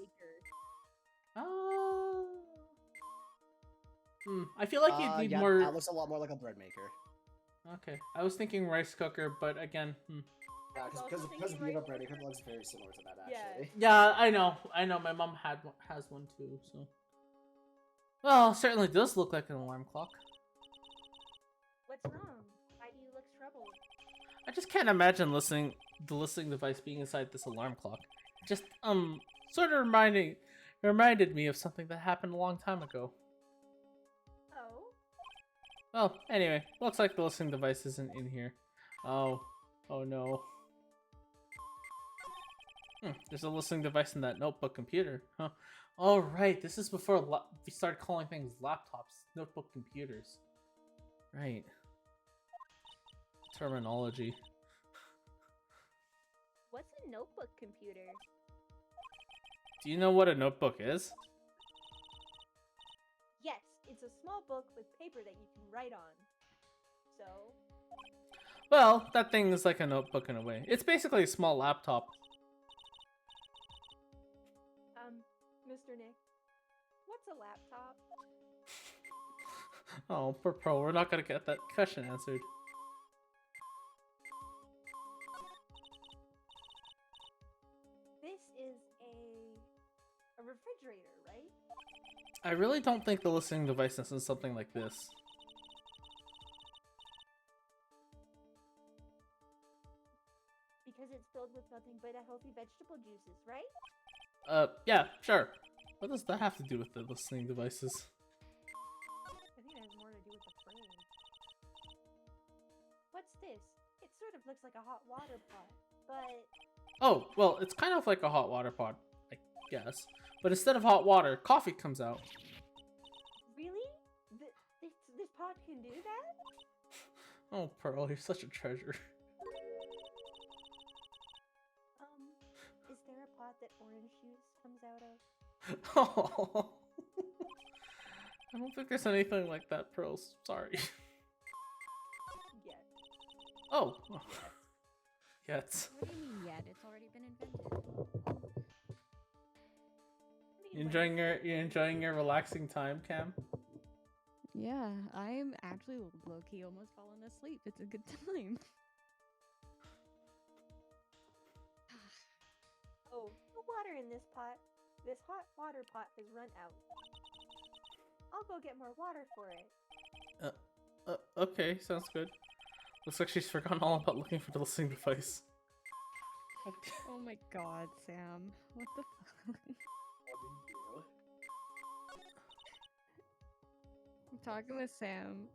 I feel like you'd need yeah, more. that looks a lot more like a bread maker. Okay, I was thinking rice cooker, but again, I was also Because thinking, the like, Eva bread, it looks very similar to that, Yeah. actually. Yeah, I know. My mom has one too. So, well, it certainly does look like an alarm clock. what's wrong? Why do you look troubled? I just can't imagine the listening device being inside this alarm clock. Just sort of reminded me of something that happened a long time ago. Oh? Well, anyway, looks like the listening device isn't in here. Oh no. There's a listening device in that notebook computer. Huh. All right, this is before we started calling things laptops, notebook computers. Right. Terminology. What's a notebook computer? Do you know what a notebook is? Yes, it's a small book with paper that you can write on. So? Well, that thing is like a notebook in a way. It's basically a small laptop. Mr. Nick, what's a laptop? Oh, poor Pro, we're not gonna get that question answered. This is a refrigerator, right? I really don't think the listening device is something like this. Because it's filled with nothing but a healthy vegetable juices, right? Yeah, sure. What does that have to do with the listening devices? I think it has more to do with the frame. What's this? It sort of looks like a hot water pot, but Oh, well, it's kind of like a hot water pot, I guess. But instead of hot water, coffee comes out. really? This pot can do that? Oh, Pearl, you're such a treasure. Is there a pot that orange juice comes out of? Oh, I don't think there's anything like that, Pearl. Sorry. Yes. Oh. Yet. What do you mean yet? It's already been invented. You enjoying your relaxing time, Cam? Yeah, I'm actually low-key almost falling asleep. It's a good time. Oh, no water in this pot. This hot water pot has run out. I'll go get more water for it. Okay, sounds good. Looks like she's forgotten all about looking for the listening device. Oh my god, Sam. What the fuck? I'm talking with Sam,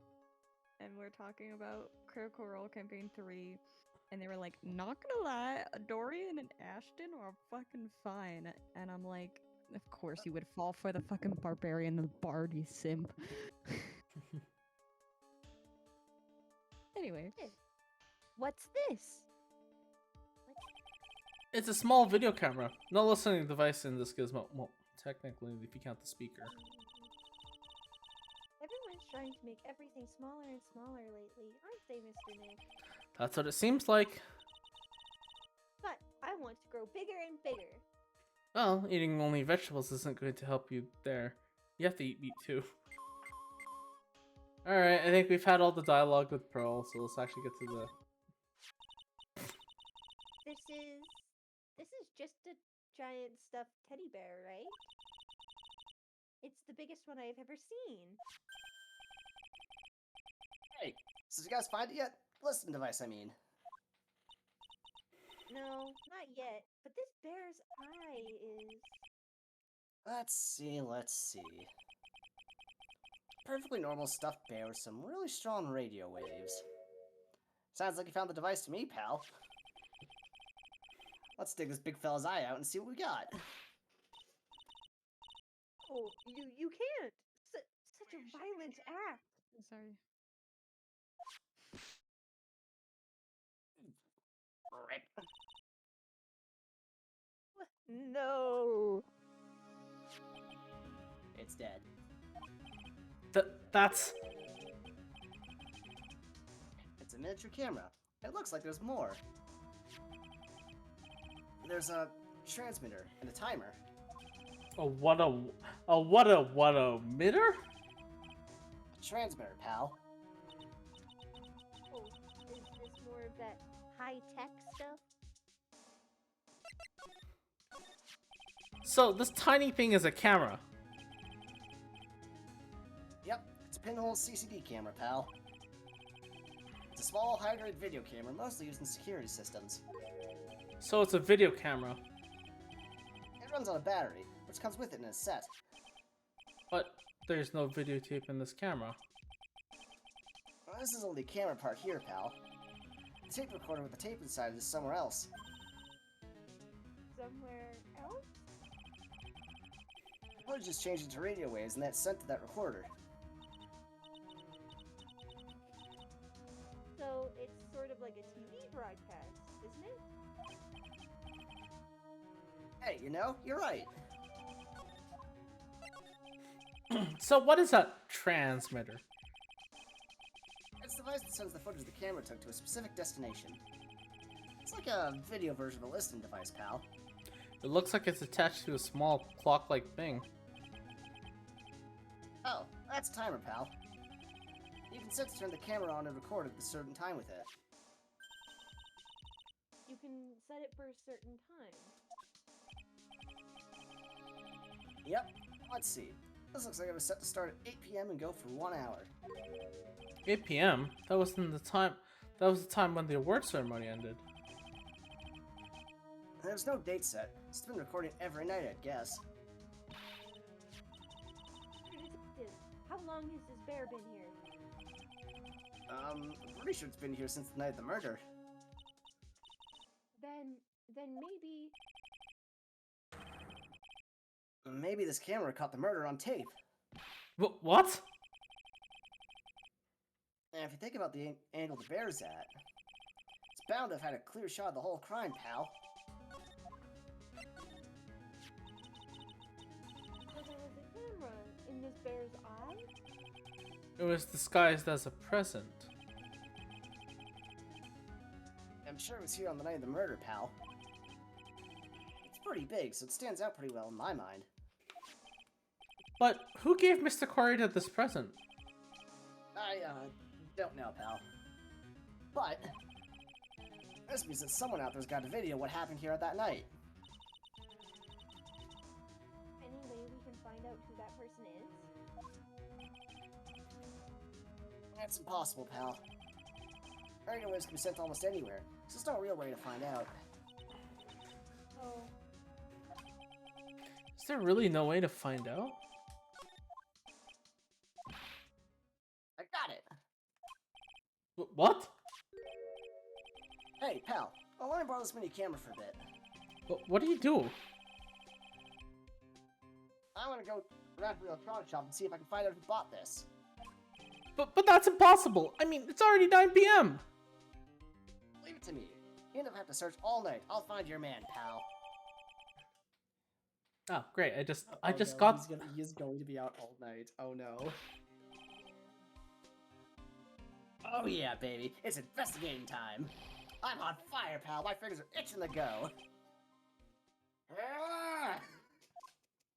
and we're talking about Critical Role Campaign 3, and they were like, not gonna lie, Dorian and Ashton are fucking fine. And I'm like, of course you would fall for the fucking barbarian and the bard, you simp. Anyway. What's this? It's a small video camera. No listening device in this gizmo. Well, technically, if you count the speaker. Everyone's trying to make everything smaller and smaller lately, aren't they, Mr. Nick? That's what it seems like. But I want to grow bigger and bigger. Well, eating only vegetables isn't going to help you there. You have to eat meat too. Alright, I think we've had all the dialogue with Pearl, so let's actually get to the... This is just a giant stuffed teddy bear, right? It's the biggest one I've ever seen. Hey, so did you guys find it yet? Listening device, I mean. No, not yet. But this bear's eye is... Let's see. Perfectly normal stuffed bear with some really strong radio waves. Sounds like you found the device to me, pal. Let's dig this big fella's eye out and see what we got. Oh, you can't! Such a violent act! I'm sorry. Rip. No! It's dead. That's... It's a miniature camera. It looks like there's more. There's a transmitter and a timer. what a mitter? A transmitter, pal. Oh, is this more of that high-tech stuff? So this tiny thing is a camera. Yep, it's a pinhole CCD camera, pal. It's a small, high-grade video camera, mostly used in security systems. So it's a video camera. It runs on a battery, which comes with it in a set. But there's no videotape in this camera. Well, this is only the camera part here, pal. The tape recorder with the tape inside is somewhere else. Somewhere else? The footage is changed into radio waves and that's sent to that recorder. So it's sort of like a TV broadcast, isn't it? Hey, you know, you're right. So what is a transmitter? It's the device that sends the footage the camera took to a specific destination. It's like a video version of a listening device, pal. It looks like it's attached to a small clock-like thing. Oh, that's a timer, pal. You can set to turn the camera on and record at a certain time with it. You can set it for a certain time. Yep, let's see. This looks like it was set to start at 8 p.m. and go for 1 hour. 8 p.m. That was the time when the award ceremony ended. There's no date set. It's been recording every night, I'd guess. Detective, how long has this bear been here? I'm pretty sure it's been here since the night of the murder. Then maybe... Maybe this camera caught the murder on tape. What? And if you think about the angle the bear's at, it's bound to have had a clear shot of the whole crime, pal. So there was a camera in this bear's eye? It was disguised as a present. I'm sure it was here on the night of the murder, pal. It's pretty big, so it stands out pretty well in my mind. But who gave Mr. Corrida this present? I, don't know, pal. But, this means that someone out there's got a video of what happened here at that night. Any way we can find out who that person is? That's impossible, pal. Radio waves can be sent almost anywhere, so there's no real way to find out. Oh, Is there really no way to find out? I got it! What? Hey, pal, let me borrow this mini camera for a bit. What do you do? I want to go around to the electronics shop and see if I can find out who bought this. But that's impossible. I mean, it's already 9 p.m. Leave it to me. You don't have to search all night. I'll find your man, pal. Oh, great. I just no, got... He's going to be out all night. Oh no. Oh yeah, baby. It's investigating time. I'm on fire, pal. My fingers are itching to go. Ah!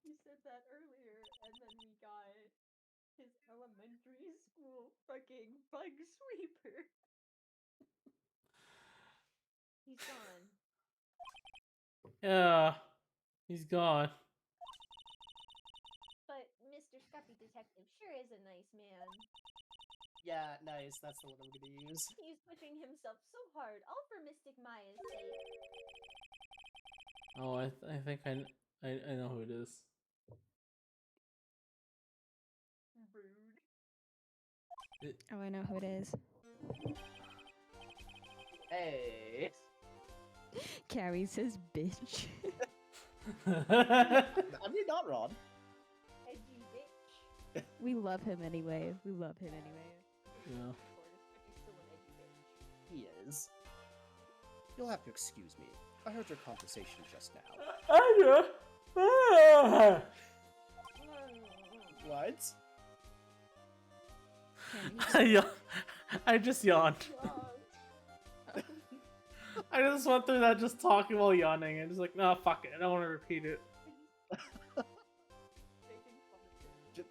you said that earlier, and then we got his elementary school fucking bug sweeper. He's gone. Yeah, he's gone. But Mr. Scuffy Detective sure is a nice man. Yeah, nice. That's the one I'm gonna use. He's pushing himself so hard, all for Mystic Maya's sake. Oh, I think I know who it is. Rude. Oh, I know who it is. Hey. Carrie says bitch. I mean, not wrong. Edgy bitch. We love him anyway. We love him anyway. Yeah. Of course, but he's still an edgy bitch. He is. You'll have to excuse me. I heard your conversation just now. What? I just yawned. I just went through that just talking while yawning and just like, no, fuck it. I don't want to repeat it.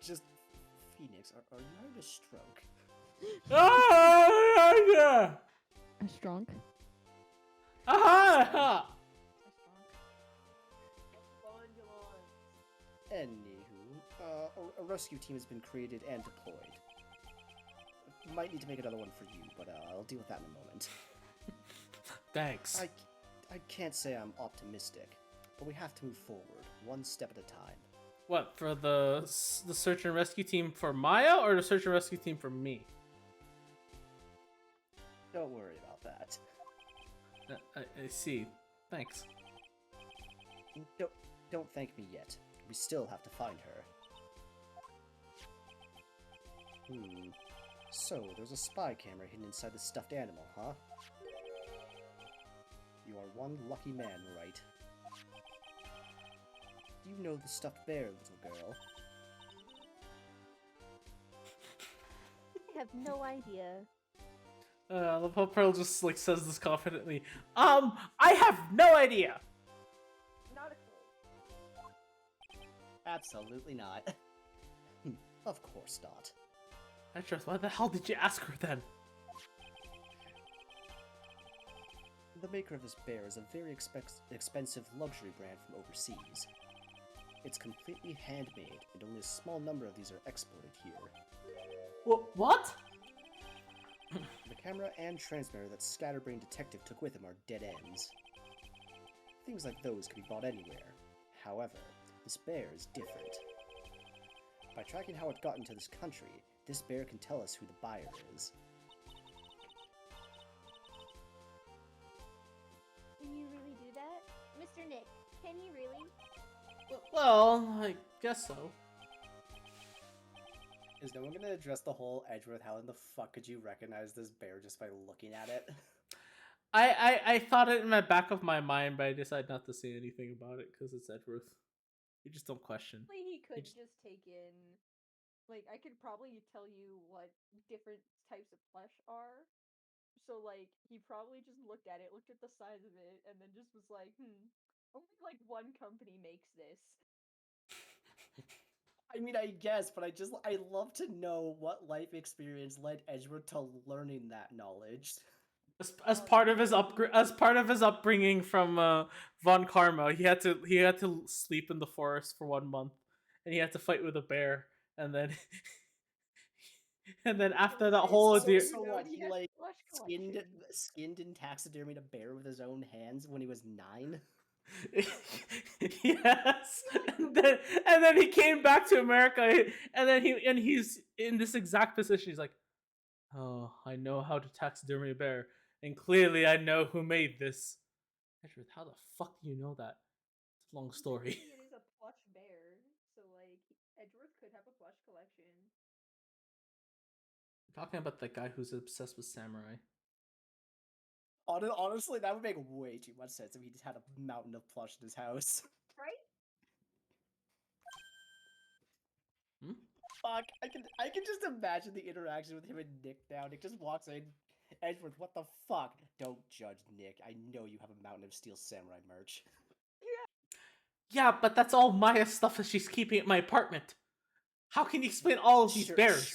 Just Phoenix, are you having a stroke? Yeah. A strong? Aha! Bondulon. Anywho, a rescue team has been created and deployed. Might need to make another one for you, but I'll deal with that in a moment. Thanks. I can't say I'm optimistic, but we have to move forward, one step at a time. What, for the search and rescue team for Maya, or the search and rescue team for me? Don't worry about that. I see. Thanks. Don't thank me yet. We still have to find her. So, there's a spy camera hidden inside the stuffed animal, huh? You are one lucky man, right? Do you know the stuffed bear, little girl? I have no idea. I love how Pearl just like says this confidently. I have no idea. Not a clue. Absolutely not. Of course not. Edgeworth, why the hell did you ask her then? The maker of this bear is a very expensive luxury brand from overseas. It's completely handmade, and only a small number of these are exported here. What? The camera and transmitter that Scatterbrain Detective took with him are dead ends. Things like those can be bought anywhere. However, this bear is different. By tracking how it got into this country, this bear can tell us who the buyer is. Can you really do that? Mr. Nick, can you really? Well, I guess so. Is no one gonna address the whole Edgeworth? How in the fuck could you recognize this bear just by looking at it? I thought it in the back of my mind, but I decided not to say anything about it because it's Edgeworth. You just don't question. Like, he could just- just take in. Like, I could probably tell you what different types of flesh are. So, like, he probably just looked at it, looked at the size of it, and then just was like, only like one company makes this. I mean, I guess, but I love to know what life experience led Edgeworth to learning that knowledge. As part of his upbringing from Von Karma, he had to sleep in the forest for 1 month, and he had to fight with a bear, and then and then after that whole So ordeal, what? He He has like flesh skinned collection. and taxidermied a bear with his own hands when he was 9. yes, and then he came back to America, and he's in this exact position. He's like, oh, I know how to taxidermy a bear, and clearly I know who made this. Edgeworth, how the fuck do you know that? It's a long story. Technically, it is a plush bear, so like Edgeworth could have a plush collection. I'm talking about that guy who's obsessed with samurai. Honestly, that would make way too much sense if he just had a mountain of plush in his house. Right? Hmm? Fuck, I can just imagine the interaction with him and Nick now. Nick just walks in. Edgeworth, what the fuck? Don't judge Nick. I know you have a mountain of steel samurai merch. Yeah, but that's all Maya stuff that she's keeping at my apartment. How can you explain all of these bears?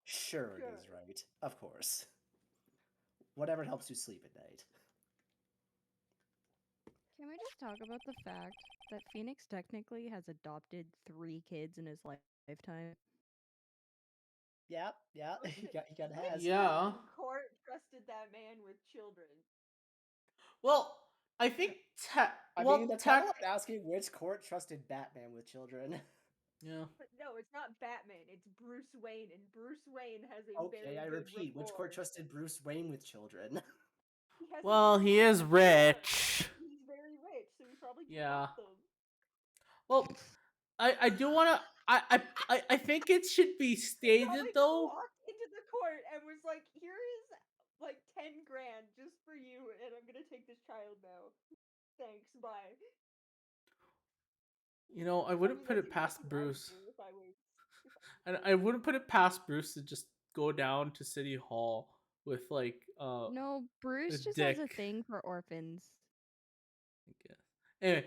Sure it is, right? Of course. Whatever helps you sleep at night. Can we just talk about the fact that Phoenix technically has adopted 3 kids in his lifetime? Yeah, he got has. Yeah. Court trusted that man with children. Well, I think I mean, that's kind of like asking which court trusted Batman with children. Yeah. But no, it's not Batman. It's Bruce Wayne, and Bruce Wayne has a Okay, very I good repeat, which court rapport. trusted Bruce Wayne with children? He has a Well, very he good is rapport. rich. He's very rich, so he probably can Yeah. help them. Well, I do want to. I think it should be He stated probably though. walked into the court and was like, "Here is like 10 grand just for you, and I'm gonna take this child now. Thanks, bye." You know, I wouldn't put that's it past exactly what I would Bruce. do if I was. And I wouldn't put it past Bruce to just go down to City Hall with like No, Bruce just dick. has a thing for orphans. I guess. Anyway,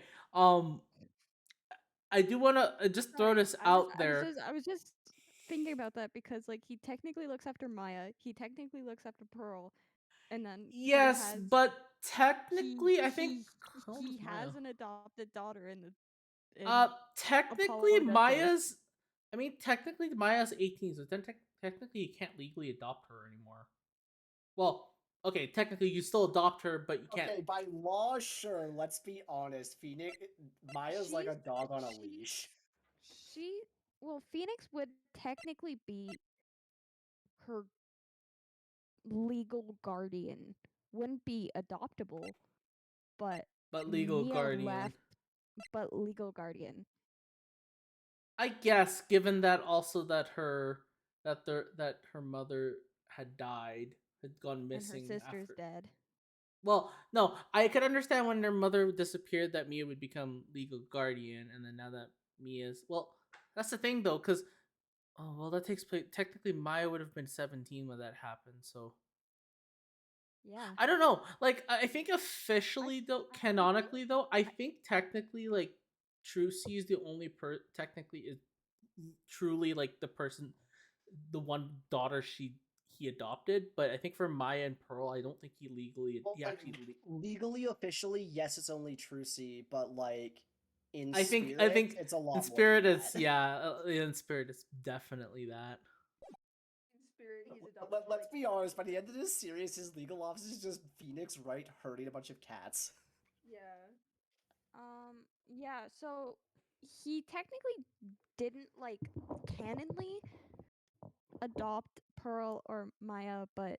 I do want to just throw Sorry, this out there. I was just thinking about that because like he technically looks after Maya, he technically looks after Pearl, and then Yes, but he technically, I think he how old he is Maya? has an adopted daughter in the in Technically, Apollo Justice. Maya's. I mean, technically, Maya's 18, so then technically you can't legally adopt her anymore. Well, okay, technically you still adopt her, but you can't. Okay, by law, sure. Let's be honest. Maya's like a dog on a leash. She well, Phoenix would technically be her legal guardian. Wouldn't be adoptable, but But legal Mia guardian. left but legal guardian. I guess, given that also that her mother had died, had gone And her missing sister's after. dead. Well, no, I could understand when their mother disappeared that Mia would become legal guardian, and then now that Mia's that's the thing though, because that takes place. Technically, Maya would have been 17 when that happened, so Yeah. I don't know. Like, I think officially though, I canonically though, I think technically like Trucy is the only technically is truly like the one daughter he adopted. But I think for Maya and Pearl, I don't think Well, he like, actually. legally, officially, yes, it's only Trucy, but like in I spirit, think it's a lot in more spirit than it's that. in spirit it's definitely that. in spirit, he's adopted. Let's be honest. By the end of this series, his legal office is just Phoenix Wright herding a bunch of cats. Yeah. Yeah, so he technically didn't like canonly adopt Pearl or Maya, but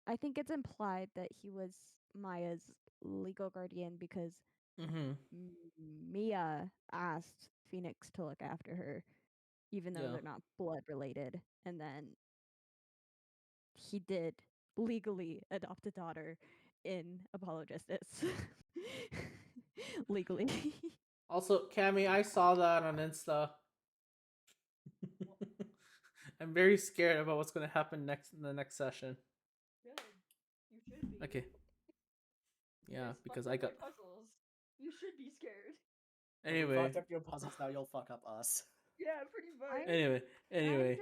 I think it's implied that he was Maya's legal guardian because Mm-hmm. Mia asked Phoenix to look after her, even though Yeah. they're not blood related. And then he did legally adopt a daughter in Apollo Justice. Legally. Also, Cammy, I saw that on Insta. I'm very scared about what's going to happen next in the next session. Good. You should be. Okay. You Yeah, guys because fucked I up my got. puzzles. You should be scared. We Anyway, fucked up your puzzles. Now you'll fuck up us. Yeah, pretty much. anyway.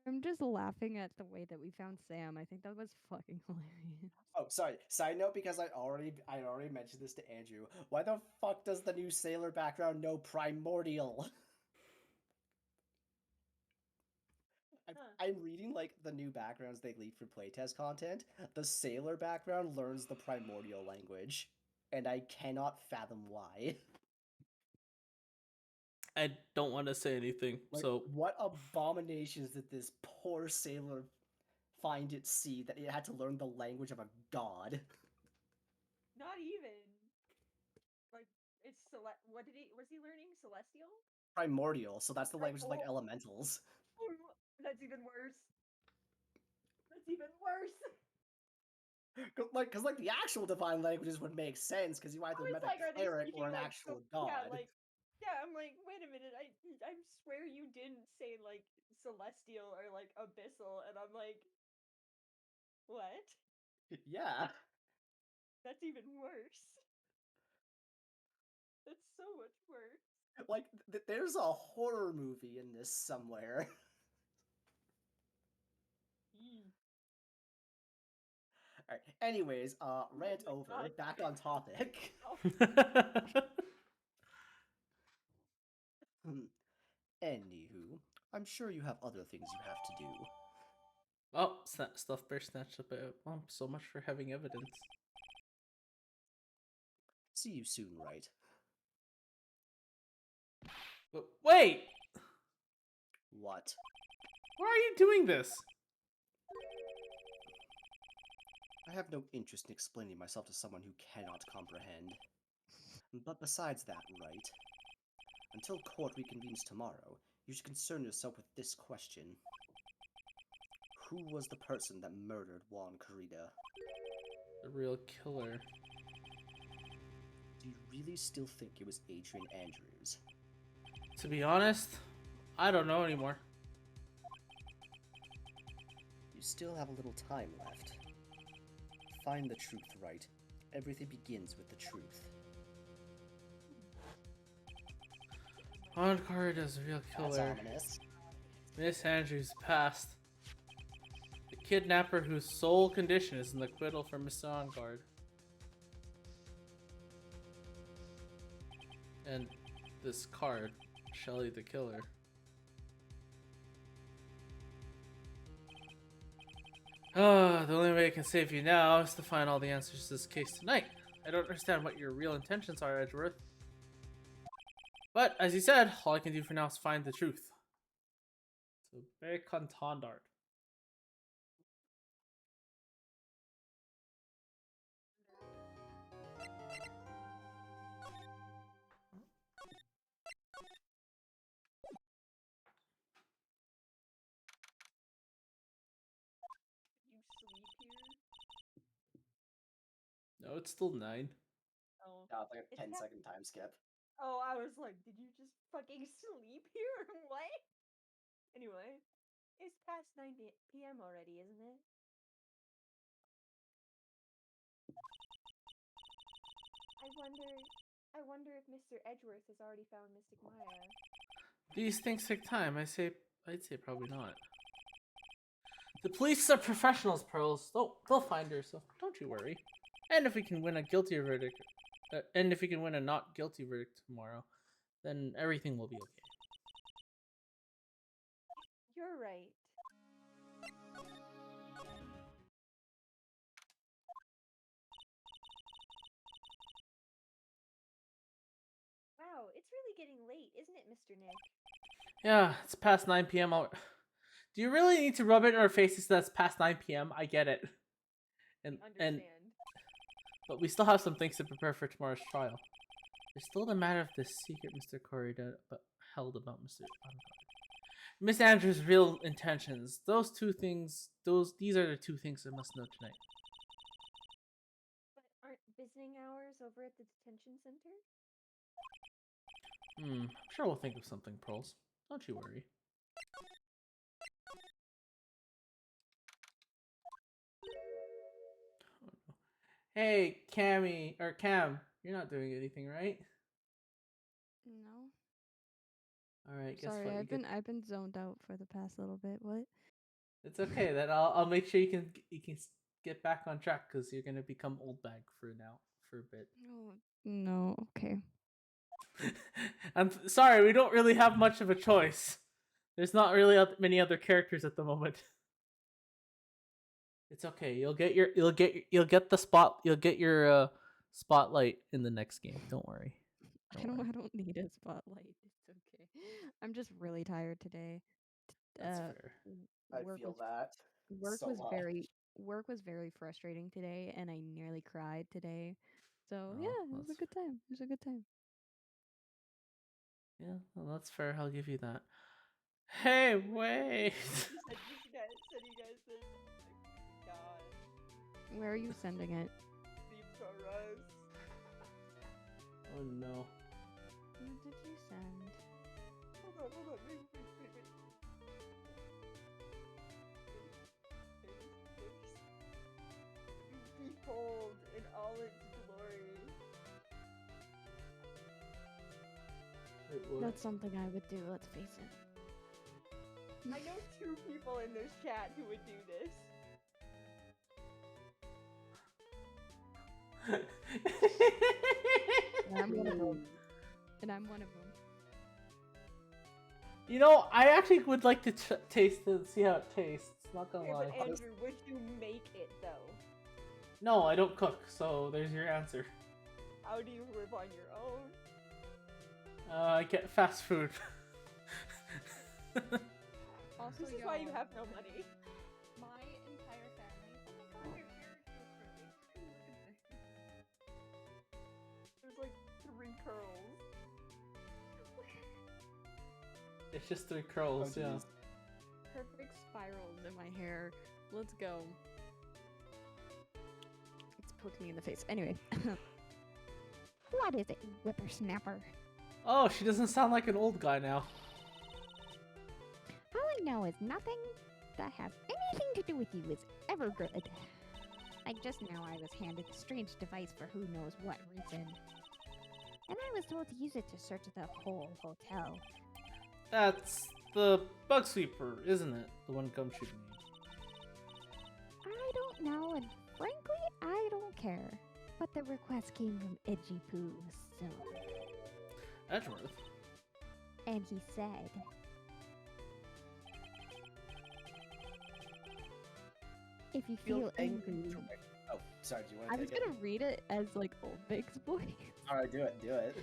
I'm just laughing at the way that we found Sam. I think that was fucking hilarious. Oh, sorry. Side note, because I already mentioned this to Andrew. Why the fuck does the new sailor background know primordial? I'm reading like the new backgrounds they leaked for playtest content. The sailor background learns the primordial language, and I cannot fathom why. I don't want to say anything. Like, So what abominations did this poor sailor find at sea that it had to learn the language of a god? Not even. Like, it's what did he was he learning? Celestial? Primordial, so that's the language of like Oh. elementals. That's even worse. That's even worse. Because like the actual divine languages would make sense because you either I was met like, a are they cleric speaking or an like actual yeah, god. like yeah, I'm like, wait a minute, I swear you didn't say like celestial or like abyssal, and I'm like, what? Yeah. That's even worse. That's so much worse. Like, there's a horror movie in this somewhere. Eee. Alright, anyways, rant my over. God. Back on topic. Oh, Anywho, I'm sure you have other things you have to do. oh, stuff bear snatched up. So much for having evidence. See you soon, right? But wait, What? why are you doing this? I have no interest in explaining myself to someone who cannot comprehend. But besides that, right? Until court reconvenes tomorrow, you should concern yourself with this question. Who was the person that murdered Juan Corrida? The real killer. Do you really still think it was Adrian Andrews? To be honest, I don't know anymore. You still have a little time left. Find the truth, right? Everything begins with the truth. Juan Corrida's the real That's killer. ominous. Miss Andrews passed. The kidnapper whose sole condition is an acquittal for Mr. On Guard. And this card, Shelly the Killer. The only way I can save you now is to find all the answers to this case tonight. I don't understand what your real intentions are, Edgeworth. But, as you said, all I can do for now is find the truth. So, very contondard. You sleep here? No, it's still 9. Oh. Yeah, it's like a It's 10-second time skip. Oh, I was like, did you just fucking sleep here? What? Anyway, it's past 9 p.m. already, isn't it? I wonder if Mr. Edgeworth has already found Mystic Maya. These things take time. I'd say probably not. The police are professionals, Pearls. They'll find her, so don't you worry. And if we can win a guilty verdict, and if we can win a not guilty verdict tomorrow, then everything will be okay. You're right. Wow, it's really getting late, isn't it, Mr. Nick? Yeah, it's past 9 p.m. Do you really need to rub it in our faces that it's past 9 p.m.? I get it. Understand. But we still have some things to prepare for tomorrow's trial. There's still the matter of the secret Mr. Corey held about Miss Andrews' real intentions. These are the two things I must know tonight. But aren't visiting hours over at the detention center? I'm sure we'll think of something, Pearls. Don't you worry. Oh, no. Hey, Cam, you're not doing anything, right? No. Alright, guess Sorry, what? I've been zoned out for the past little bit. What? It's okay. Then I'll make sure you can get back on track because you're gonna become old bag for a bit. No. No. Okay. I'm sorry, we don't really have much of a choice. There's not really many other characters at the moment. It's okay. You'll get your spotlight in the next game. Don't worry. I don't need a spotlight. It's okay. I'm just really tired today. That's fair. I Work feel was that. work so was much. very frustrating today, and I nearly cried today. So Oh, yeah, it was a that's good time. It was a good time. Yeah, well, that's fair. I'll give you that. Hey, wait. You guys this. God. Where are you sending it? Deep Taurus. Oh no. What did you send? Hold on. Wait. Behold in all its glory. Wait, what? That's something I would do. Let's face it. I know 2 people in this chat who would do this. And I'm one of them. You know, I actually would like to taste it and see how it tastes. Not gonna Okay, lie. but Andrew, would you make it though? No, I don't cook, so there's your answer. How do you live on your own? I get fast food. Also, This is why you have no money. my entire family. Oh my god, your hair is so curly. Look at this. There's like 3 curls. It's just 3 curls, Oh, yeah. geez. Perfect spirals in my hair. Let's go. It's poking me in the face. Anyway. What is it, whippersnapper? Oh, she doesn't sound like an old guy now. All I know is nothing that has anything to do with you is ever good. Like just now I was handed a strange device for who knows what reason. And I was told to use it to search the whole hotel. That's the bug sweeper, isn't it? The one Gumshoe made. I don't know, and frankly, I don't care. But the request came from Edgy Poo, so... Edgeworth? And he said, if you feel angry. Oh, sorry, do you want I to was take it? gonna read it as like Old Vic's voice. Alright, do it, do it.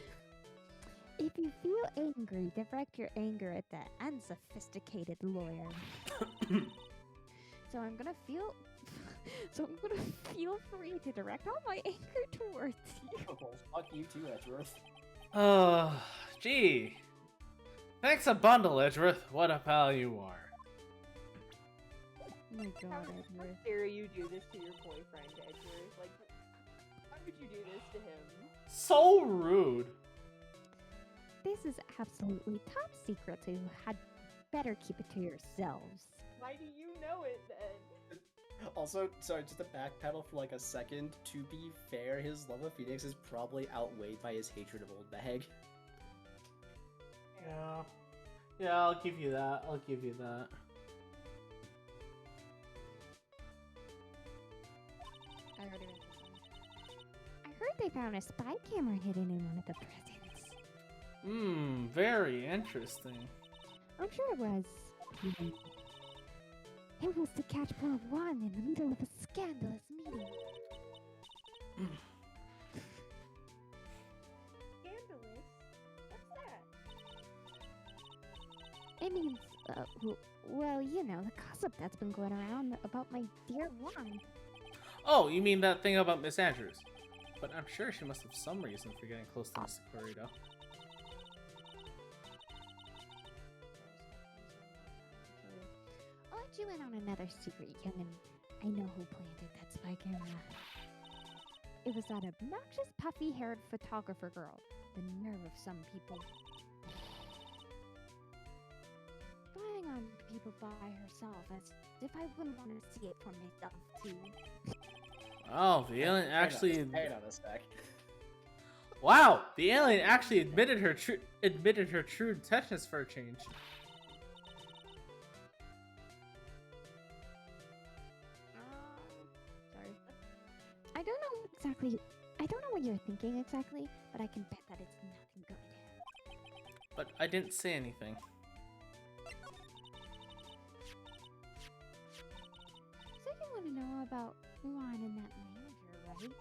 If you feel angry, direct your anger at that unsophisticated lawyer. So I'm gonna feel free to direct all my anger towards you. Well, fuck you too, Edgeworth. Oh, gee. Thanks a bundle, Edgeworth. What a pal you are. Oh my How, god, how Edward. dare you do this to your boyfriend, Edgeworth? Like, how would you do this to him? So rude. This is absolutely top secret, so you had better keep it to yourselves. Why do you know it then? Also, sorry, just to backpedal for like a second, to be fair, his love of Phoenix is probably outweighed by his hatred of Old Bag. Yeah. Yeah, I'll give you that. I'll give you that. I already read this one. I heard they found a spy camera hidden in one of the presents. Very interesting. I'm sure it was. It was to catch poor Juan in the middle of a scandalous meeting. Scandalous? What's that? It means, well, you know, the gossip that's been going around about my dear Juan. Oh, you mean that thing about Miss Andrews? But I'm sure she must have some reason for getting close to Mr. Corrido. I'll let you in on another secret, youngin'. I know who planted that spy camera. It was that obnoxious, puffy-haired photographer girl. The nerve of some people. Spying on people by herself, as if I wouldn't want to see it for myself, too. Oh, the alien actually... Hang on a sec. Wow! The alien actually admitted her true intentions for a change. Sorry. I don't know what you're thinking exactly, but I can bet that it's nothing good. But I didn't say anything. So you want to know about Juan and that manager, right?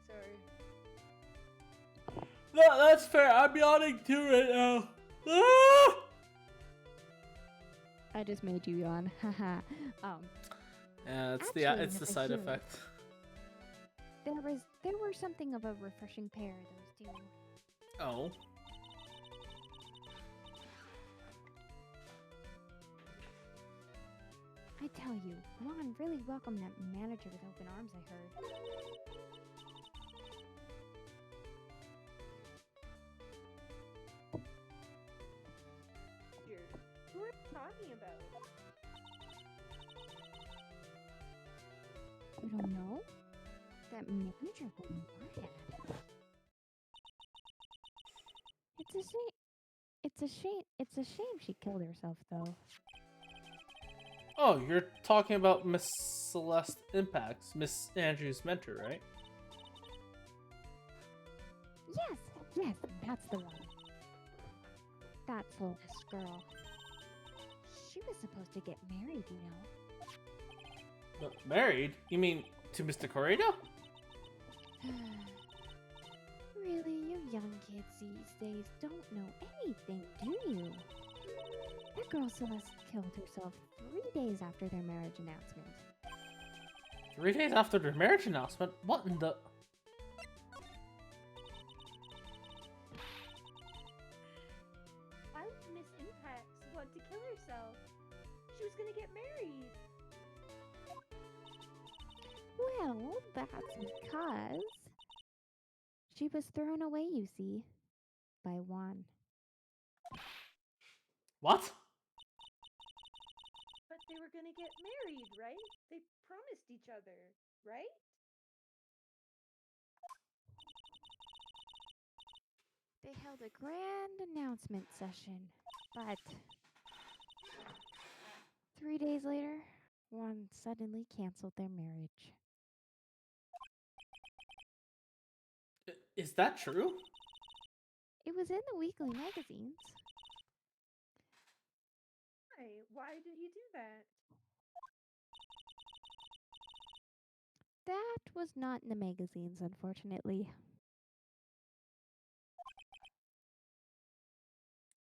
Sorry. No, that's fair. I'm yawning too right now. Ah! I just made you yawn. Haha. Yeah, it's Actually, the never side hear it. effect. There were something of a refreshing pair, those two. Oh. I tell you, Juan really welcomed that manager with open arms, I heard. Who are you talking about? You don't know? That manager woman I had. It's a shame she killed herself, though. Oh, you're talking about Miss Celeste Impacts, Miss Andrews' mentor, right? Yes, that's the one. That Celeste girl. She was supposed to get married, you know. But married? You mean to Mr. Corrido? Really, you young kids these days don't know anything, do you? That girl Celeste killed herself 3 days after their marriage announcement. 3 days after their marriage announcement? What in the... Why would Miss Impacts want to kill herself? She was gonna get married. Well, that's because she was thrown away, you see, by Juan. What? But they were gonna get married, right? They promised each other, right? They held a grand announcement session, but 3 days later, Juan suddenly canceled their marriage. Is that true? It was in the weekly magazines. Why did he do that? That was not in the magazines, unfortunately.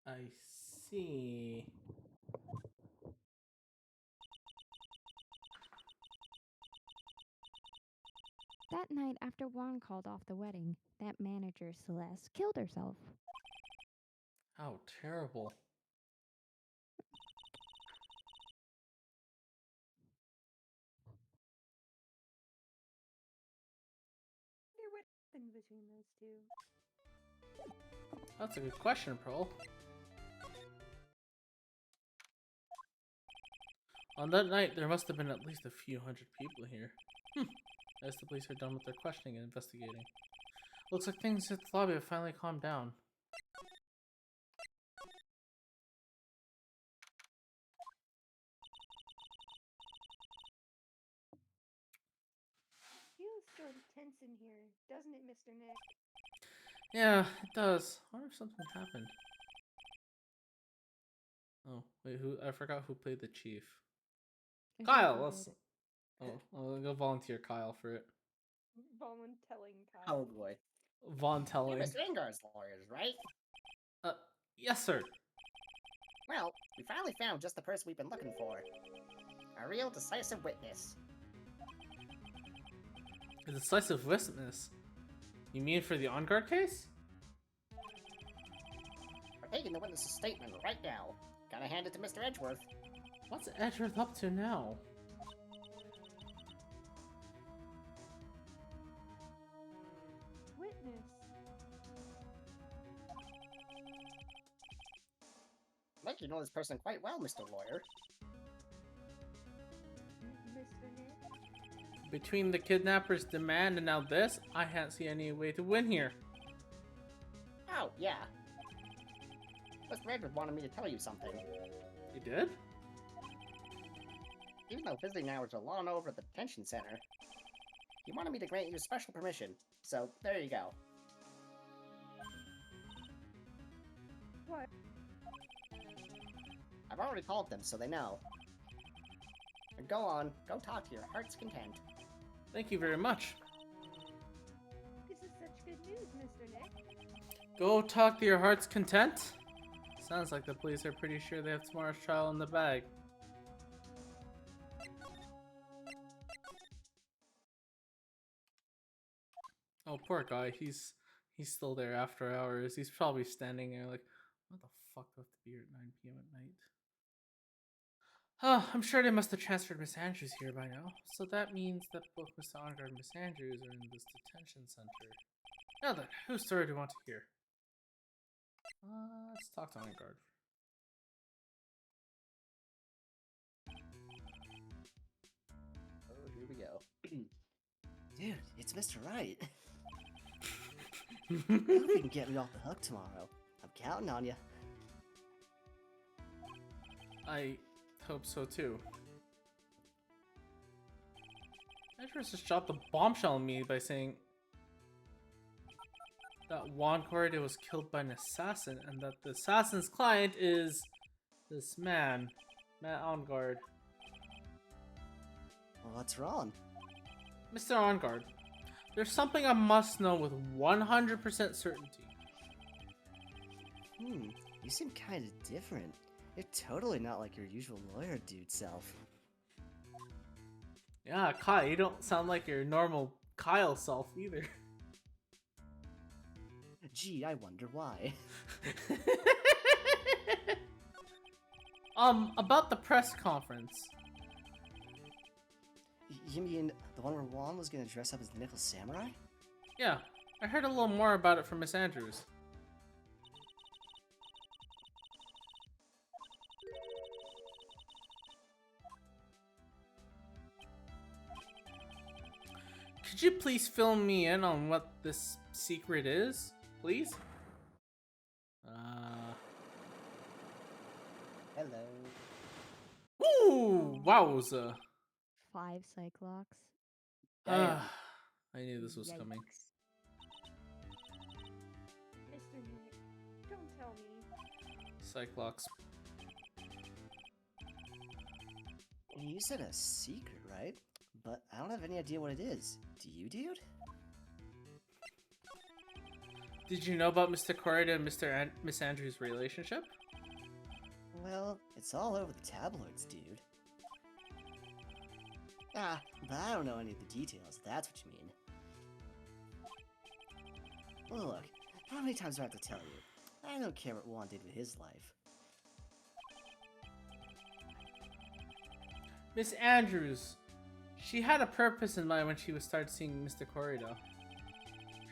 I see. That night after Juan called off the wedding, that manager, Celeste, killed herself. How terrible. I wonder what happened between those two. That's a good question, Pearl. On that night, there must have been at least a few hundred people here. As the police are done with their questioning and investigating. Looks like things at the lobby have finally calmed down. Feels sort of tense in here, doesn't it, Mr. Nick? Yeah, it does. I wonder if something happened. Oh, wait, who? I forgot who played the chief. Kyle, let's... Oh, I'll go volunteer Kyle for it. Voluntelling Kyle. Oh boy. Von You're telling. Mr. Engar's lawyers, right? Yes, sir. Well, we finally found just the person we've been looking for. A real decisive witness. A decisive witness. You mean for the on-guard case? We're taking the witness's statement right now. Gotta hand it to Mr. Edgeworth. What's Edgeworth up to now? Witness. Like you know this person quite well, Mr. Lawyer. Mr. Nick? Between the kidnapper's demand and now this, I can't see any way to win here. Oh, yeah. Mr. Edgeworth wanted me to tell you something. You did? Even though visiting hours are long over at the detention center, he wanted me to grant you special permission. So, there you go. What? I've already called them, so they know. And go on, go talk to your heart's content. Thank you very much. This is such good news, Mr. Nick. Go talk to your heart's content? Sounds like the police are pretty sure they have tomorrow's trial in the bag. Oh, poor guy. He's still there after hours. He's probably standing there like, what the fuck do I have to be here at 9 p.m. at night? I'm sure they must have transferred Miss Andrews here by now. So that means that both Mr. Ongard and Miss Andrews are in this detention center. Now then, whose story do you want to hear? Let's talk to Ongard. Oh, here we go. Dude, it's Mr. Right. I hope you can get me off the hook tomorrow. I'm counting on you. I hope so too. Edgeworth just dropped a bombshell on me by saying that Juan Correa was killed by an assassin and that the assassin's client is this man, Matt Ongard. Well, what's wrong? Mr. Ongard, there's something I must know with 100% certainty. You seem kind of different. You're totally not like your usual lawyer dude self. Yeah, Kyle, you don't sound like your normal Kyle self either. Gee, I wonder why. About the press conference. You mean the one where Juan was gonna dress up as the Nickel Samurai? Yeah, I heard a little more about it from Miss Andrews. Could you please fill me in on what this secret is, please? Hello. Ooh, wowza. 5 Cyclops. Damn. I knew this was coming. Yikes. Cyclops. You said a secret, right? But I don't have any idea what it is. Do you, dude? Did you know about Mr. Corrida and Miss Andrews' relationship? Well, it's all over the tabloids, dude. Ah, but I don't know any of the details, if that's what you mean. Well, look, how many times do I have to tell you? I don't care what Juan did with his life. Miss Andrews, she had a purpose in mind when she started seeing Mr. Corrida.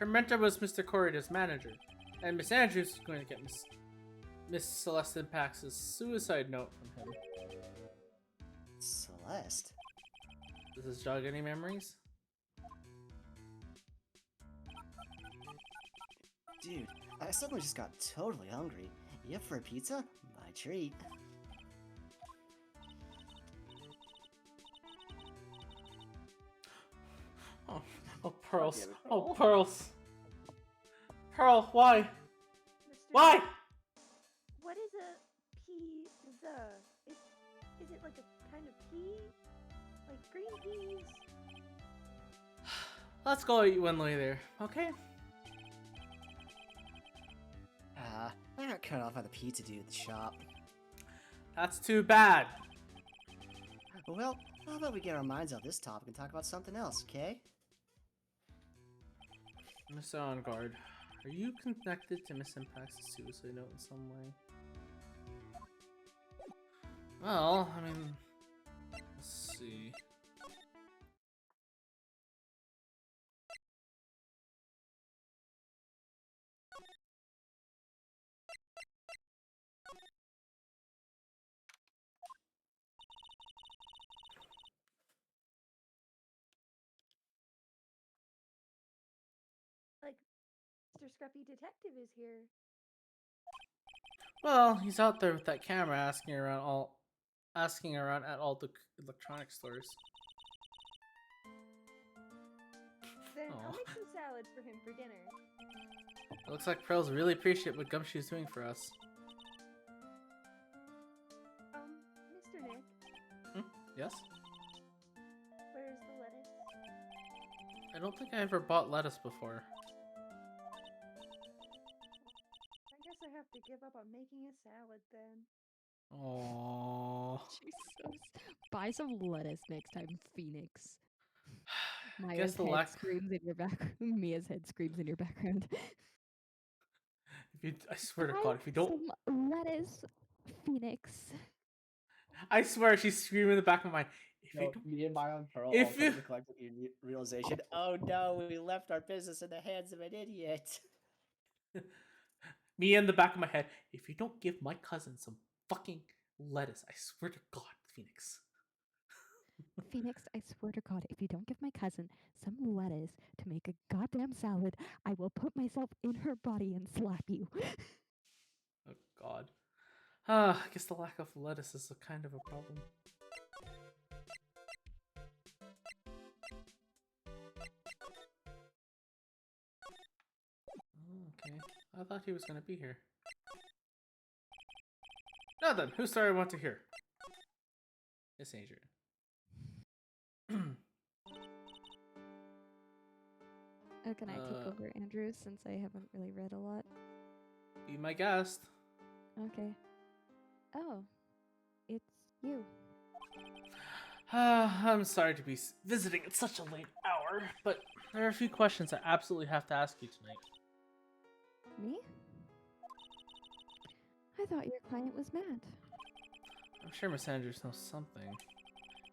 Her mentor was Mr. Corrida's manager, and Miss Andrews was going to get Miss Celeste Pax's suicide note from him. Celeste? Does this jog any memories? Dude, I suddenly just got totally hungry. You up for a pizza? My treat. Oh, Pearls. damn it, Oh, Pearl. Pearls. Pearl, why? Mr. Why? What is a pizza? Is it like a kind of pea? Like green peas? Let's go eat one later, okay? I got cut off by the pizza dude at the shop. That's too bad. Well, how about we get our minds off this topic and talk about something else, okay? Mr. On Guard, are you connected to Miss Impact's suicide note in some way? Well, I mean, let's see. Like, Mr. Scruffy Detective is here. Well, he's out there with that camera asking around at all the electronic stores. Then I'll Aw. make some salad for him for dinner. It looks like Pearls really appreciate what Gumshoe's doing for us. Mr. Nick, Yes? where's the lettuce? I don't think I ever bought lettuce before. I guess I have to give up on making a salad then. Aww. Jesus. Buy some lettuce next time, Phoenix. Maya's Guess the head lack. screams in your back. Mia's head screams in your background. I swear to Buy God, if you don't, some lettuce, Phoenix. I swear she's screaming in the back of my mind. If you No, don't, me and Maya and Pearl if all come you- to the collective realization, oh no, we left our business in the hands of an idiot. me in the back of my head. If you don't give my cousin some fucking lettuce, I swear to God, Phoenix. Phoenix, I swear to God, if you don't give my cousin some lettuce to make a goddamn salad, I will put myself in her body and slap you. Oh God. I guess the lack of lettuce is a kind of a problem. Okay, I thought he was gonna be here. Now then, whose story I want to hear? It's Adrian. Can I take over Andrew since I haven't really read a lot? Be my guest. Okay. Oh, it's you. I'm sorry to be visiting at such a late hour, but there are a few questions I absolutely have to ask you tonight. Me? I thought your client was mad. I'm sure Miss Andrews knows something.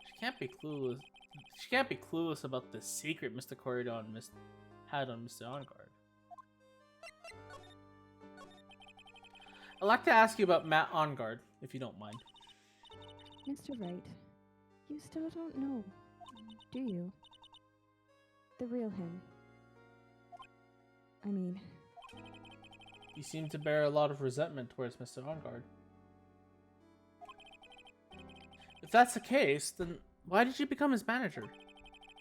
She can't be clueless. She can't be clueless about the secret Mr. Corridon had on Mr. Onguard. I'd like to ask you about Matt Onguard, if you don't mind. Mr. Wright, you still don't know, do you? The real him. I mean, You seem to bear a lot of resentment towards Mr. Onguard. If that's the case, then why did you become his manager?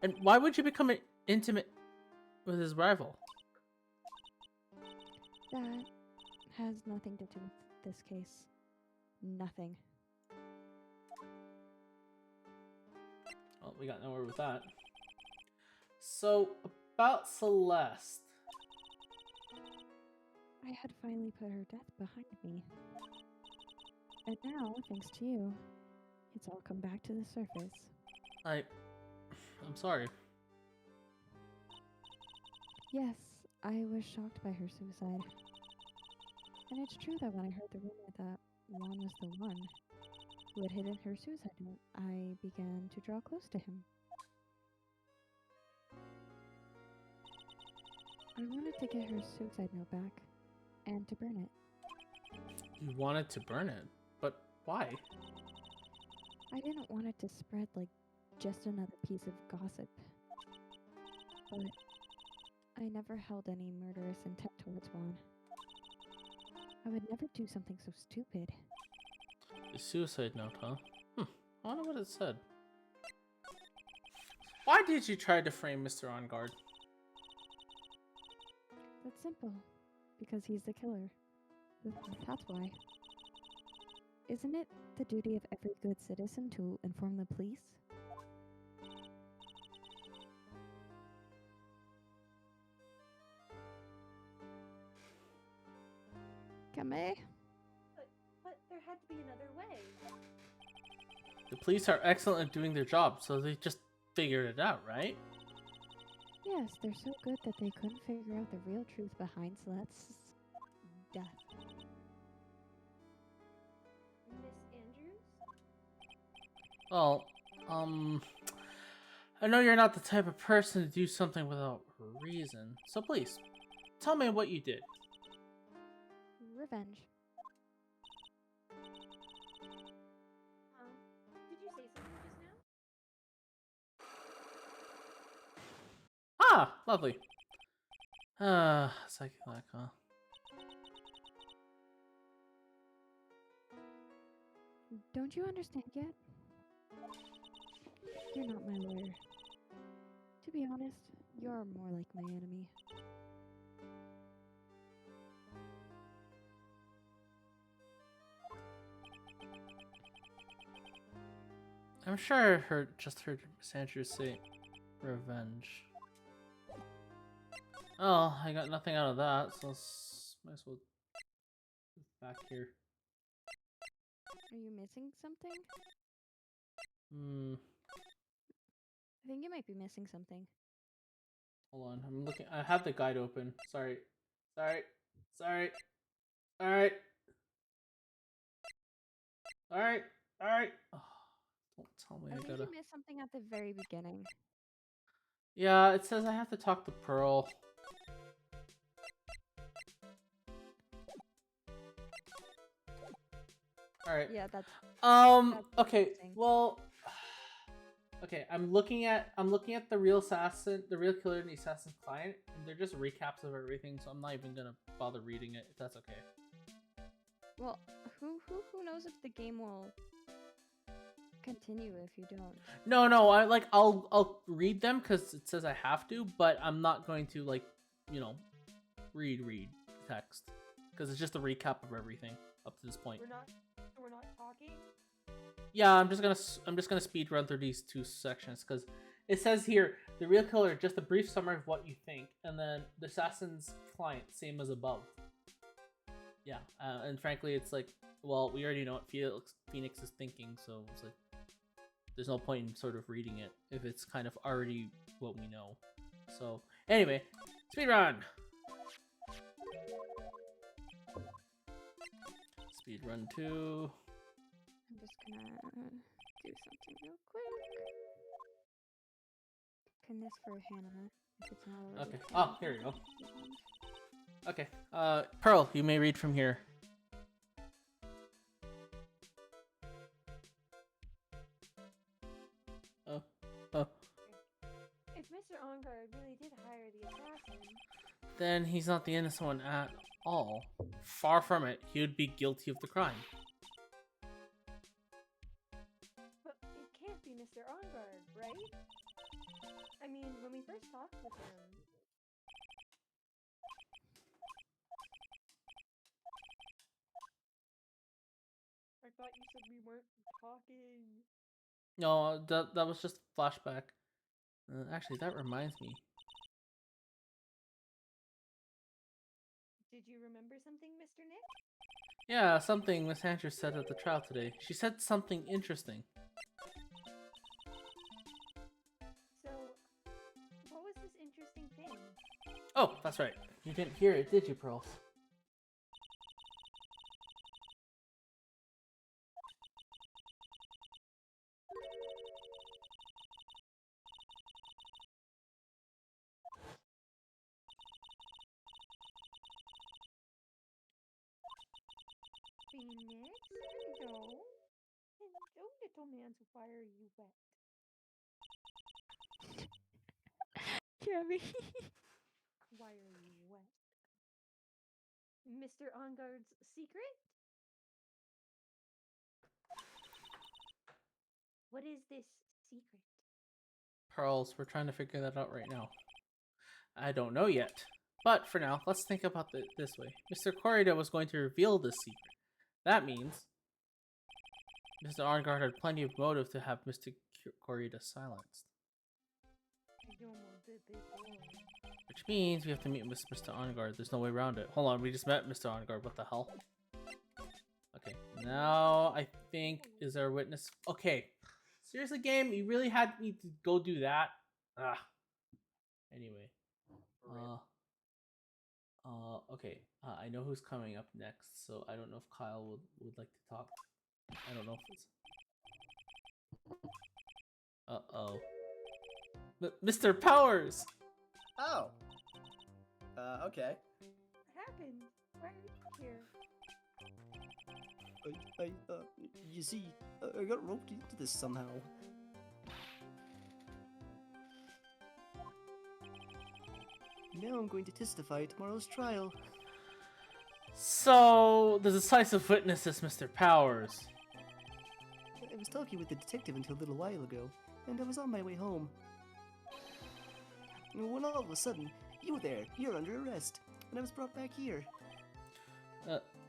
And why would you become intimate with his rival? that has nothing to do with this case. Nothing. Well, we got nowhere with that. So, about Celeste. I had finally put her death behind me. And now, thanks to you, it's all come back to the surface. I'm sorry. Yes, I was shocked by her suicide. And it's true that when I heard the rumor that Juan was the one who had hidden her suicide note, I began to draw close to him. I wanted to get her suicide note back and to burn it. You wanted to burn it, but why? I didn't want it to spread like just another piece of gossip. But I never held any murderous intent towards Juan. I would never do something so stupid. The suicide note, huh? I wonder what it said. Why did you try to frame Mr. On Guard? That's simple. Because he's the killer. That's why. Isn't it the duty of every good citizen to inform the police? Come But there had to be another way. The police are excellent at doing their job, so they just figured it out, right? Yes, they're so good that they couldn't figure out the real truth behind Celeste's death. Miss Andrews? Well, I know you're not the type of person to do something without reason, so please, tell me what you did. Revenge. Did you say something just now? Ah, lovely. Psychic lack, huh? Don't you understand yet? You're not my lawyer. To be honest, you're more like my enemy. I'm sure I just heard Miss Andrews say revenge. Oh, I got nothing out of that, so might as well back here. Are you missing something? Hmm. I think you might be missing something. Hold on, I'm looking. I have the guide open. Sorry. Alright. Alright. Oh, don't tell me I I think gotta. you missed something at the very beginning. Yeah, it says I have to talk to Pearl. Alright. Yeah, that's Okay, missing. well, okay, I'm looking at the real assassin, the real killer, and the assassin's client, and they're just recaps of everything, so I'm not even gonna bother reading it if that's okay. Well, who knows if the game will continue if you don't? No, I'll read them because it says I have to, but I'm not going to read text because it's just a recap of everything up to this point. We're not talking. Yeah, I'm just gonna speed run through these two sections because it says here the real killer, just a brief summary of what you think, and then the assassin's client, same as above. Yeah, and frankly, it's like, well, we already know what Phoenix is thinking, so it's like there's no point in sort of reading it if it's kind of already what we know. So anyway, speed run. Speed run 2. I'm just gonna do something real quick. Pin this for Hannah if it's not already. Okay. pinned. Oh, here you go. Okay. Pearl, you may read from here. Oh. If Mr. Ongard really did hire the assassin, Then he's not the innocent one at all. Far from it. He would be guilty of the crime. but it can't be Mr. Ongard, right? I mean, when we first talked with him, our thought you said we weren't talking. No, that was just a flashback. Actually, that reminds me. Did you remember something, Mr. Nick? Yeah, something Miss Andrews said at the trial today. She said something interesting. So, what was this interesting thing? Oh, that's right. You didn't hear it, did you, Pearls? Phoenix? Hello? Hello, little man's why are you wet? Jeremy. Why are you wet? Mr. Onguard's secret? What is this secret? Pearls, we're trying to figure that out right now. I don't know yet. But for now, let's think about it this way. Mr. Corrida was going to reveal this secret. That means Mr. Arngard had plenty of motive to have Mr. Corrida silenced. Which means we have to meet with Mr. Arngard. There's no way around it. Hold on, we just met Mr. Arngard. What the hell? Okay, now I think is there a witness? Okay, seriously, game, you really had me to go do that. Ah. Anyway, okay. I know who's coming up next, so I don't know if Kyle would like to talk. I don't know if it's. Mr. Powers. Oh. Okay. What happened? Why are you here? You see, I got roped into this somehow. Now I'm going to testify at tomorrow's trial. So the decisive witness is Mr. Powers. I was talking with the detective until a little while ago, and I was on my way home. When all of a sudden, you were there, you're under arrest, and I was brought back here.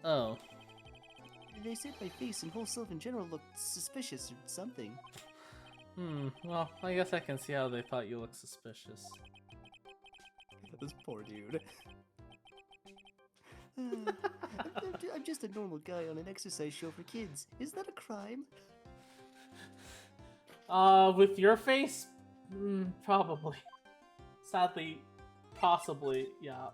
Oh. They said my face and whole self in general looked suspicious or something. Well, I guess I can see how they thought you looked suspicious. This poor dude. I'm just a normal guy on an exercise show for kids. Is that a crime? With your face? Probably. Sadly, possibly, yeah.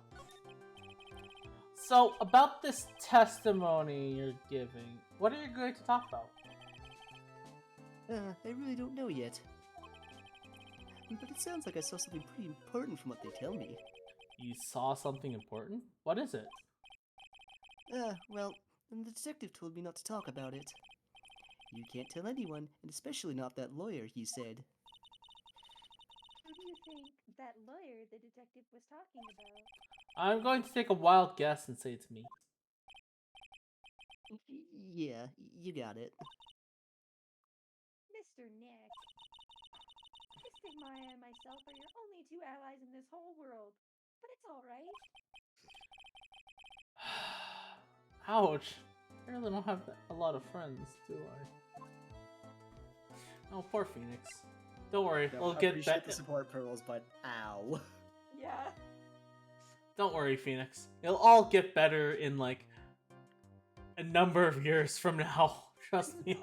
So, about this testimony you're giving, what are you going to talk about? I really don't know yet. But it sounds like I saw something pretty important from what they tell me. You saw something important? What is it? Well, the detective told me not to talk about it. You can't tell anyone, and especially not that lawyer, he said. Who do you think that lawyer the detective was talking about? I'm going to take a wild guess and say it's me. Yeah, you got it. Mr. Nick. Maya and myself are your only two allies in this whole world. But it's alright. Ouch. I really don't have a lot of friends, do I? Oh, poor Phoenix. Don't worry, No, we'll I get appreciate back. the support, Pearls, but ow. Yeah. Don't worry, Phoenix. It'll all get better in like a number of years from now. Trust me.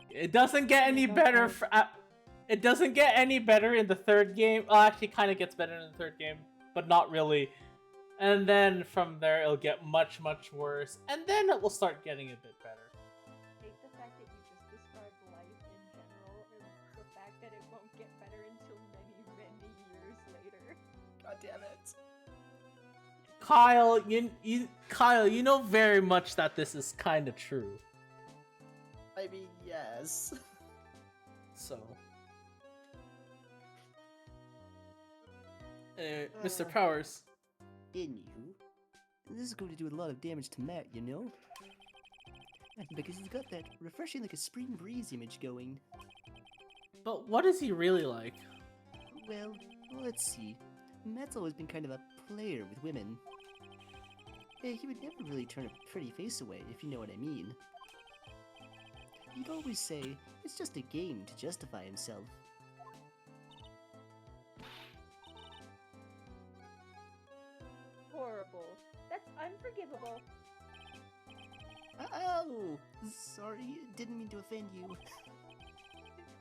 It doesn't get any better. It doesn't get any better in the third game. Well, actually, kind of gets better in the third game, but not really. And then from there, it'll get much, much worse. And then it will start getting a bit better. I hate the fact that you just described life in general, and the fact that it won't get better until many, many years later. God damn it. Kyle, you know very much that this is kind of true. I mean, yes. So, Mr. Powers. Anywho, this is going to do a lot of damage to Matt, you know? Because he's got that refreshing like a spring breeze image going. But what is he really like? Well, let's see. Matt's always been kind of a player with women. He would never really turn a pretty face away, if you know what I mean. He'd always say, it's just a game to justify himself. Horrible. That's unforgivable. Oh! Sorry, didn't mean to offend you. Did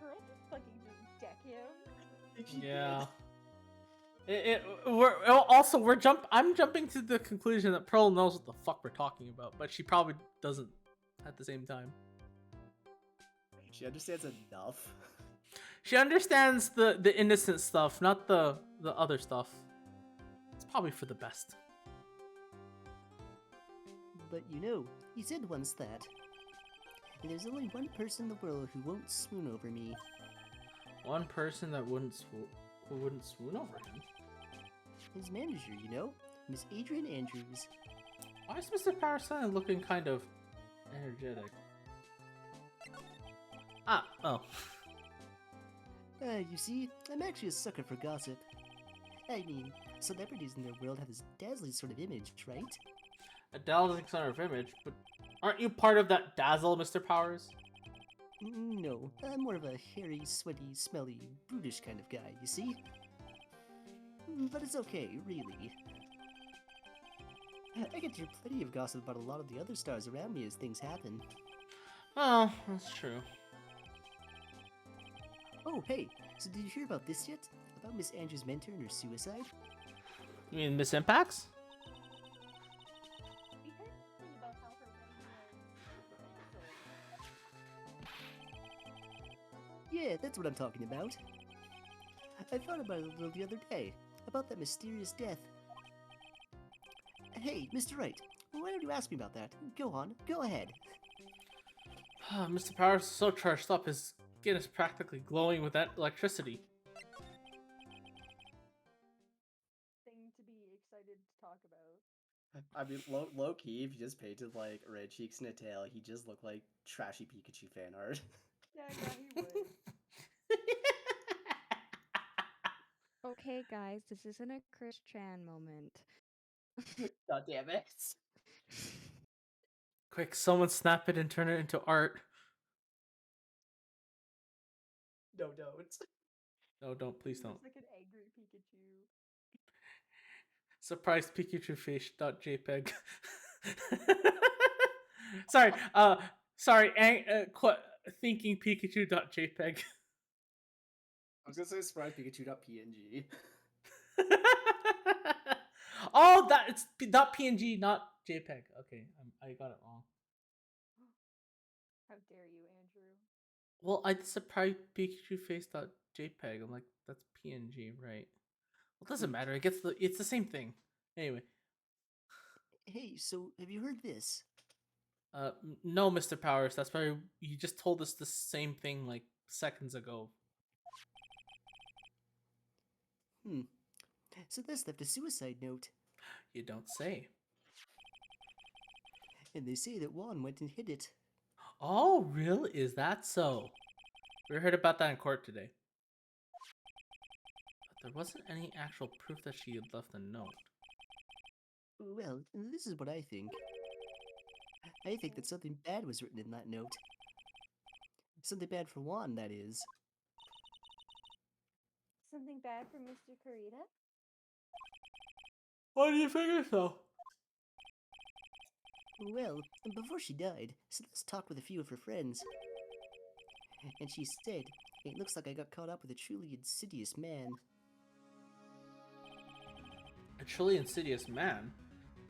Pearl just fucking just deck him? Yeah. I'm jumping to the conclusion that Pearl knows what the fuck we're talking about, but she probably doesn't at the same time. She understands enough. She understands the innocent stuff, not the other stuff. It's probably for the best. But you know, he said once that there's only one person in the world who won't swoon over me. One person that wouldn't swoon over him. His manager, you know, Miss Adrian Andrews. Why is Mr. Parasite looking kind of energetic? Oh. You see, I'm actually a sucker for gossip. I mean, celebrities in their world have this dazzling sort of image, right? A dazzling sort of image, but aren't you part of that dazzle, Mr. Powers? No, I'm more of a hairy, sweaty, smelly, brutish kind of guy, you see? But it's okay, really. I get to hear plenty of gossip about a lot of the other stars around me as things happen. Oh, that's true. Oh, hey, so did you hear about this yet? About Miss Andrews' mentor and her suicide? You mean Miss Impacts? We heard something about how her wedding was Yeah, that's what I'm talking about. I thought about it a little the other day, about that mysterious death. Hey, Mr. Wright, why don't you ask me about that? Go on, go ahead. Mr. Powers is so charged up, his skin is practically glowing with that electricity. thing to be excited to talk about. I mean, low key, if you just painted like red cheeks and a tail, he just looked like trashy Pikachu fan art. Yeah, he would. Okay, guys, this isn't a Chris Chan moment. God damn it. Quick, someone snap it and turn it into art. No, don't. No, don't. Please don't. Looks like an angry Pikachu. Surprise Pikachu fish .jpg. Sorry. Sorry. Thinking Pikachu .jpg. I was gonna say surprise Pikachu.png. Oh, it's .png, not JPEG. Okay, I got it wrong. How dare you, Andrew? Well, I did surprise Pikachu face .jpg. I'm like, that's PNG, right? Well, it doesn't matter. It's the same thing. Anyway. Hey, so have you heard this? No, Mr. Powers. That's why you just told us the same thing like seconds ago. So this left a suicide note. You don't say. And they say that Juan went and hid it. Oh, really? Is that so? We heard about that in court today. But there wasn't any actual proof that she had left a note. Well, this is what I think. I think that something bad was written in that note. Something bad for Juan, that is. Something bad for Mr. Kurita? Why do you figure so? Well, before she died, Celeste talked with a few of her friends. And she said, it looks like I got caught up with a truly insidious man. A truly insidious man?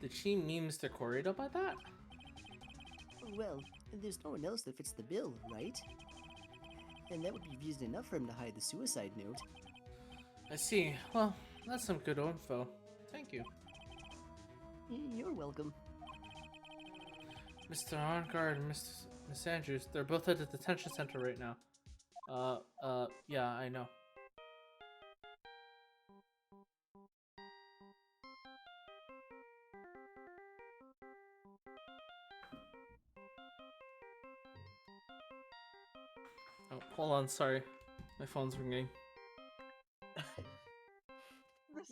Did she mean Mr. Corrido by that? Well, there's no one else that fits the bill, right? And that would be reason enough for him to hide the suicide note. I see. Well, that's some good info. Thank you. You're welcome. Mr. Arngard and Miss Andrews, they're both at the detention center right now. Yeah, I know. Oh, hold on, sorry. My phone's ringing.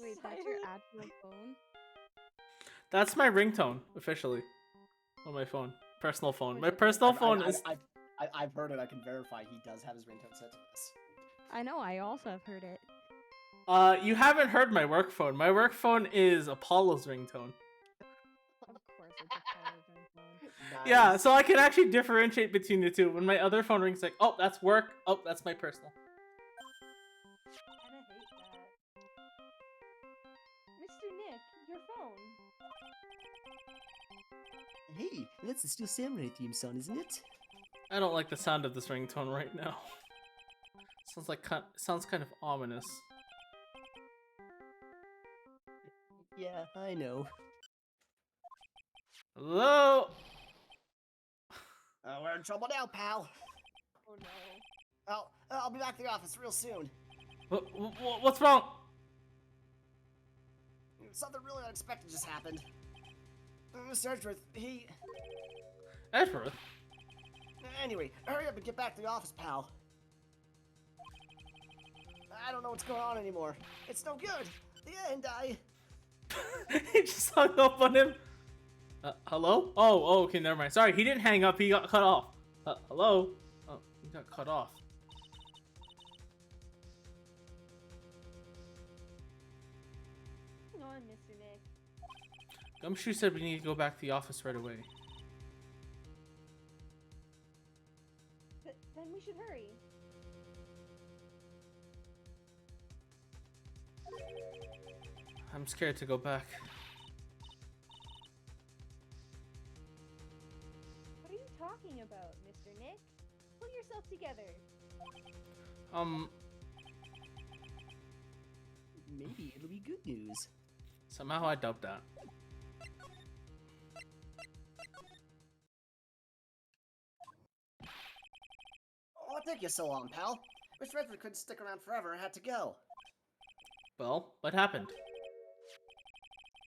Wait, that's your actual phone? That's my ringtone, officially. On my phone. Personal phone. My Okay. personal phone is... I've heard it. I can verify he does have his ringtone set to this. I know, I also have heard it. You haven't heard my work phone. My work phone is Apollo's ringtone. Of course, it's a Apollo's ringtone. Yeah, Nice. so I can actually differentiate between the two. When my other phone rings, like, oh, that's work. Oh, that's my personal. And I hate that. Mr. Nick, your phone. Hey, that's the Steel Samurai theme song, isn't it? I don't like the sound of this ringtone right now. Sounds kind of ominous. Yeah, I know. Hello. We're in trouble now, pal. Oh no. Oh, I'll be back at the office real soon. What's wrong? Something really unexpected just happened. Mr. Edgeworth, he... Edgeworth? Anyway, hurry up and get back to the office, pal. I don't know what's going on anymore. It's no good. And I... He just hung up on him. Hello? Oh, okay, never mind. Sorry, he didn't hang up. He got cut off. Hello? Oh, he got cut off. Hang on, Mr. Nick. Gumshoe said we need to go back to the office right away. Then we should hurry. I'm scared to go back. What are you talking about, Mr. Nick? Pull yourself together. Maybe it'll be good news. Somehow I dubbed that. What took you so long, pal? Mr. Edgeworth couldn't stick around forever and had to go. Well, what happened?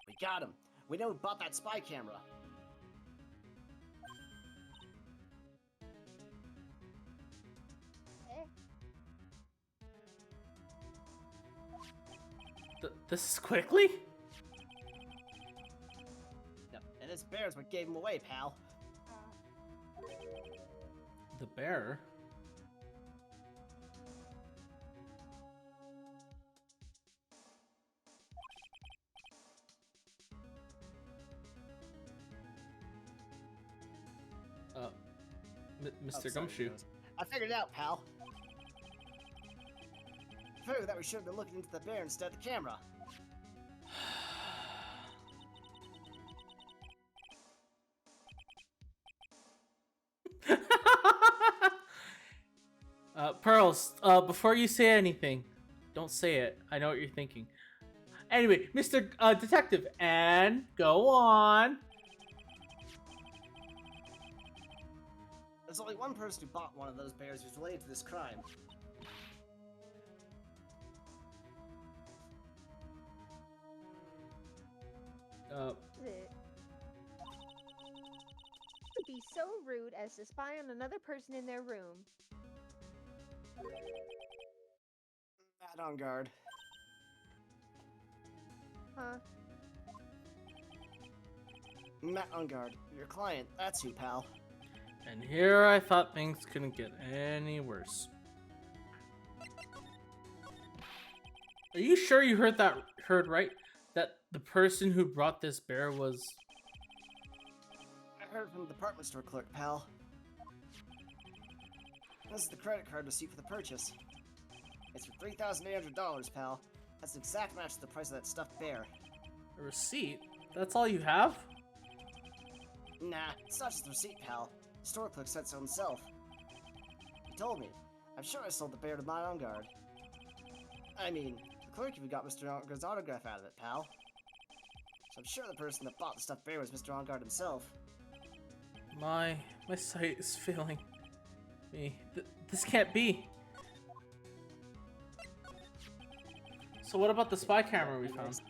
We got him. We know who bought that spy camera. This is quickly? Yep, and this bear's what gave him away, pal. The bear? Mr. Sorry, Gumshoe. I figured it out, pal. I figured that we should have been looking into the bear instead of the camera. Pearls, before you say anything, don't say it. I know what you're thinking. Anyway, Mr. Detective, and go on. There's only one person who bought one of those bears who's related to this crime. It would be so rude as to spy on another person in their room. Matt on guard. Huh? Matt on guard. Your client. That's who, pal. And here I thought things couldn't get any worse. Are you sure you heard right? That the person who brought this bear was... I heard from the department store clerk, pal. This is the credit card receipt for the purchase. It's for $3,800, pal. That's an exact match to the price of that stuffed bear. A receipt? That's all you have? Nah, it's not just a receipt, pal. The store clerk said so himself. He told me. I'm sure I sold the bear to my own guard. I mean, the clerk even got Mr. Onguard's autograph out of it, pal. So I'm sure the person that bought the stuffed bear was Mr. Onguard himself. My sight is failing me. This can't be. So what about the spy camera we found?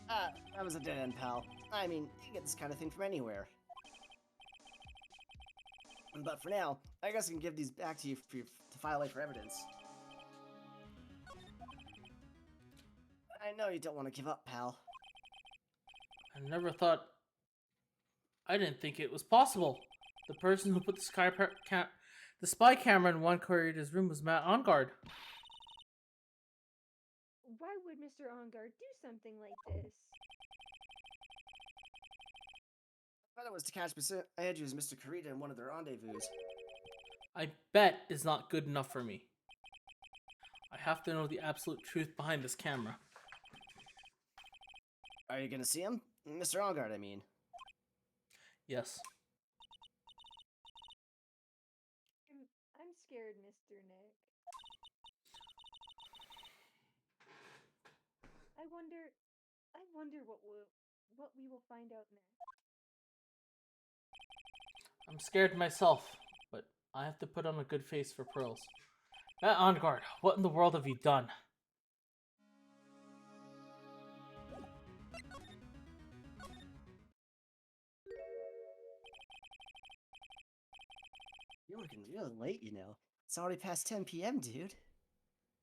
That was a dead end, pal. I mean, you can get this kind of thing from anywhere. But for now, I guess I can give these back to you to file away for evidence. I know you don't want to give up, pal. I never thought... I didn't think it was possible. The person who put the spy camera in one corridor's room was Matt On Guard. Why would Mr. Onguard do something like this? I thought it was to catch Andrews and Mr. Kurita in one of their rendezvous. I bet is not good enough for me. I have to know the absolute truth behind this camera. Are you gonna see him? Mr. Onguard, I mean. Yes. I'm scared, Mr. Nick. I wonder what we will find out next. I'm scared myself, but I have to put on a good face for Pearls. Matt On Guard, what in the world have you done? You're looking real late, you know. It's already past 10 p.m., dude.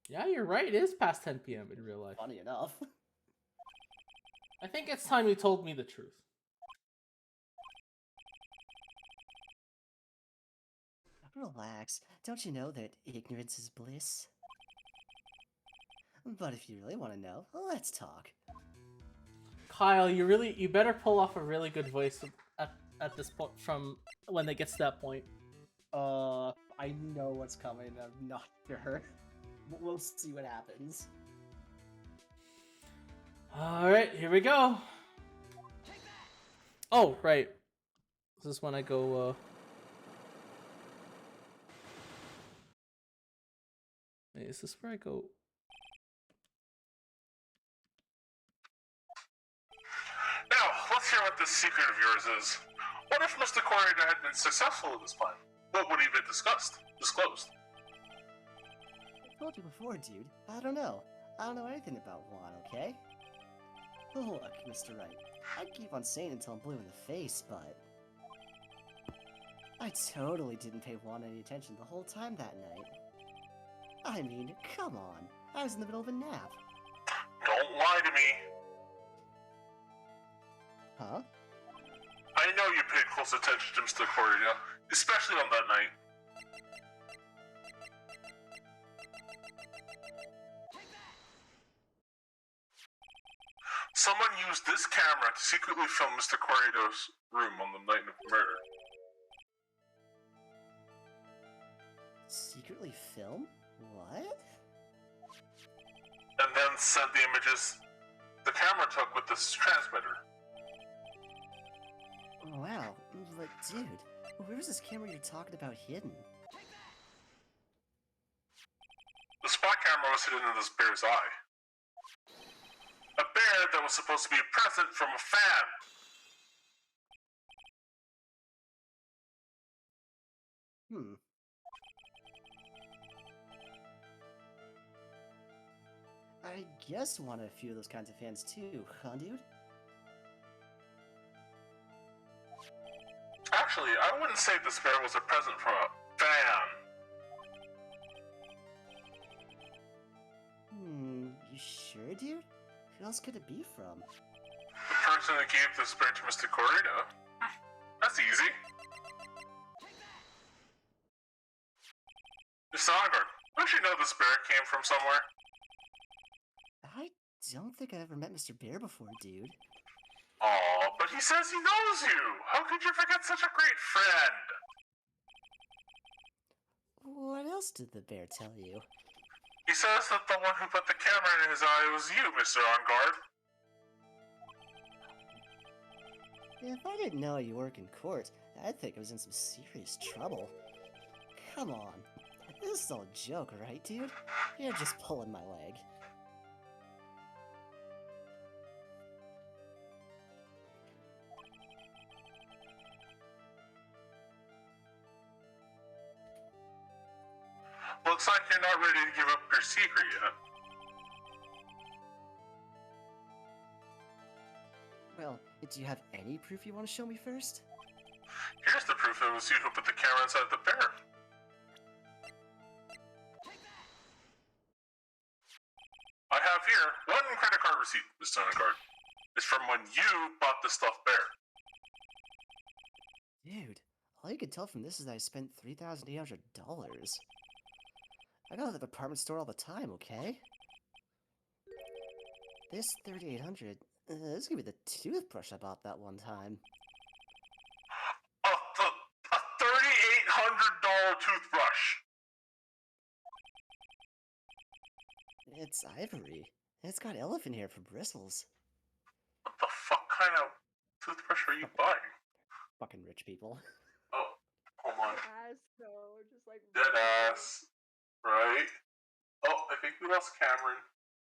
Yeah, you're right. It is past 10 p.m. in real life. Funny enough. I think it's time you told me the truth. Relax. Don't you know that ignorance is bliss? But if you really want to know, let's talk. Kyle, you better pull off a really good voice at this point from when it gets to that point. I know what's coming. I'm not sure. We'll see what happens. Alright, here we go. Oh, right. This is when I go, Wait, is this where I go? Now, let's hear what this secret of yours is. What if Mr. Corridor had been successful in this plan? What would he have disclosed? I told you before, dude. I don't know. I don't know anything about Juan, okay? Look, Mr. Wright, I'd keep on saying it until I'm blue in the face, but... I totally didn't pay Juan any attention the whole time that night. I mean, come on. I was in the middle of a nap. Don't lie to me. Huh? I know you paid close attention to Mr. Corridor, especially on that night. Someone used this camera to secretly film Mr. Corridor's room on the night of the murder. Secretly film? What? And then sent the images the camera took with this transmitter. Wow, but dude, where's this camera you're talking about hidden? The spot camera was hidden in this bear's eye. A bear that was supposed to be a present from a fan. I guess one of a few of those kinds of fans too, huh, dude? Actually, I wouldn't say this bear was a present from a fan. You sure, dude? Who else could it be from? The person that gave this bear to Mr. Corridor. That's easy. Mr. Onguard, don't you know this bear came from somewhere? I don't think I ever met Mr. Bear before, dude. Aw, but he says he knows you! How could you forget such a great friend? What else did the bear tell you? He says that the one who put the camera in his eye was you, Mr. Onguard. If I didn't know you work in court, I'd think I was in some serious trouble. Come on. This is all a joke, right, dude? You're just pulling my leg. Looks like you're not ready to give up your secret yet. Well, do you have any proof you want to show me first? Here's the proof it was you who put the camera inside the bear. I have here one credit card receipt, Mr. Onguard. is from when you bought the stuffed bear. Dude, all you can tell from this is that I spent $3,800. I go to the department store all the time, okay? This 3,800, this could be the toothbrush I bought that one time. A $3,800 toothbrush. It's ivory. And it's got elephant hair for bristles. What the fuck kind of toothbrush are you buying? Fucking rich people. Oh, hold on. Ass though, just like Dead ass. Right? Oh, I think we lost Cameron.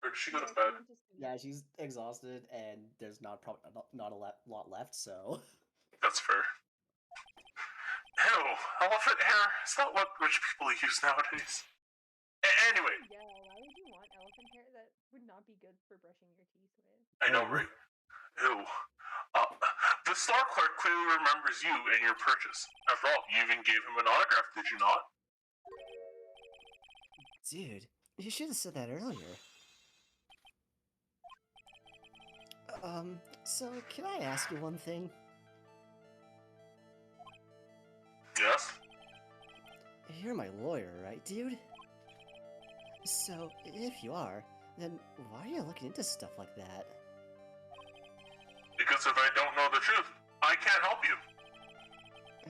Or did she go to bed? Yeah, she's exhausted, and there's not a lot left, so... That's fair. Ew, elephant hair? It's not what rich people use nowadays. Anyway. Yeah, why would you want elephant hair? That would not be good for brushing your teeth with. I know, right? Ew. The store clerk clearly remembers you and your purchase. After all, you even gave him an autograph, did you not? Dude, you should have said that earlier. So can I ask you one thing? Yes? You're my lawyer, right, dude? So, if you are, then why are you looking into stuff like that? Because if I don't know the truth, I can't help you.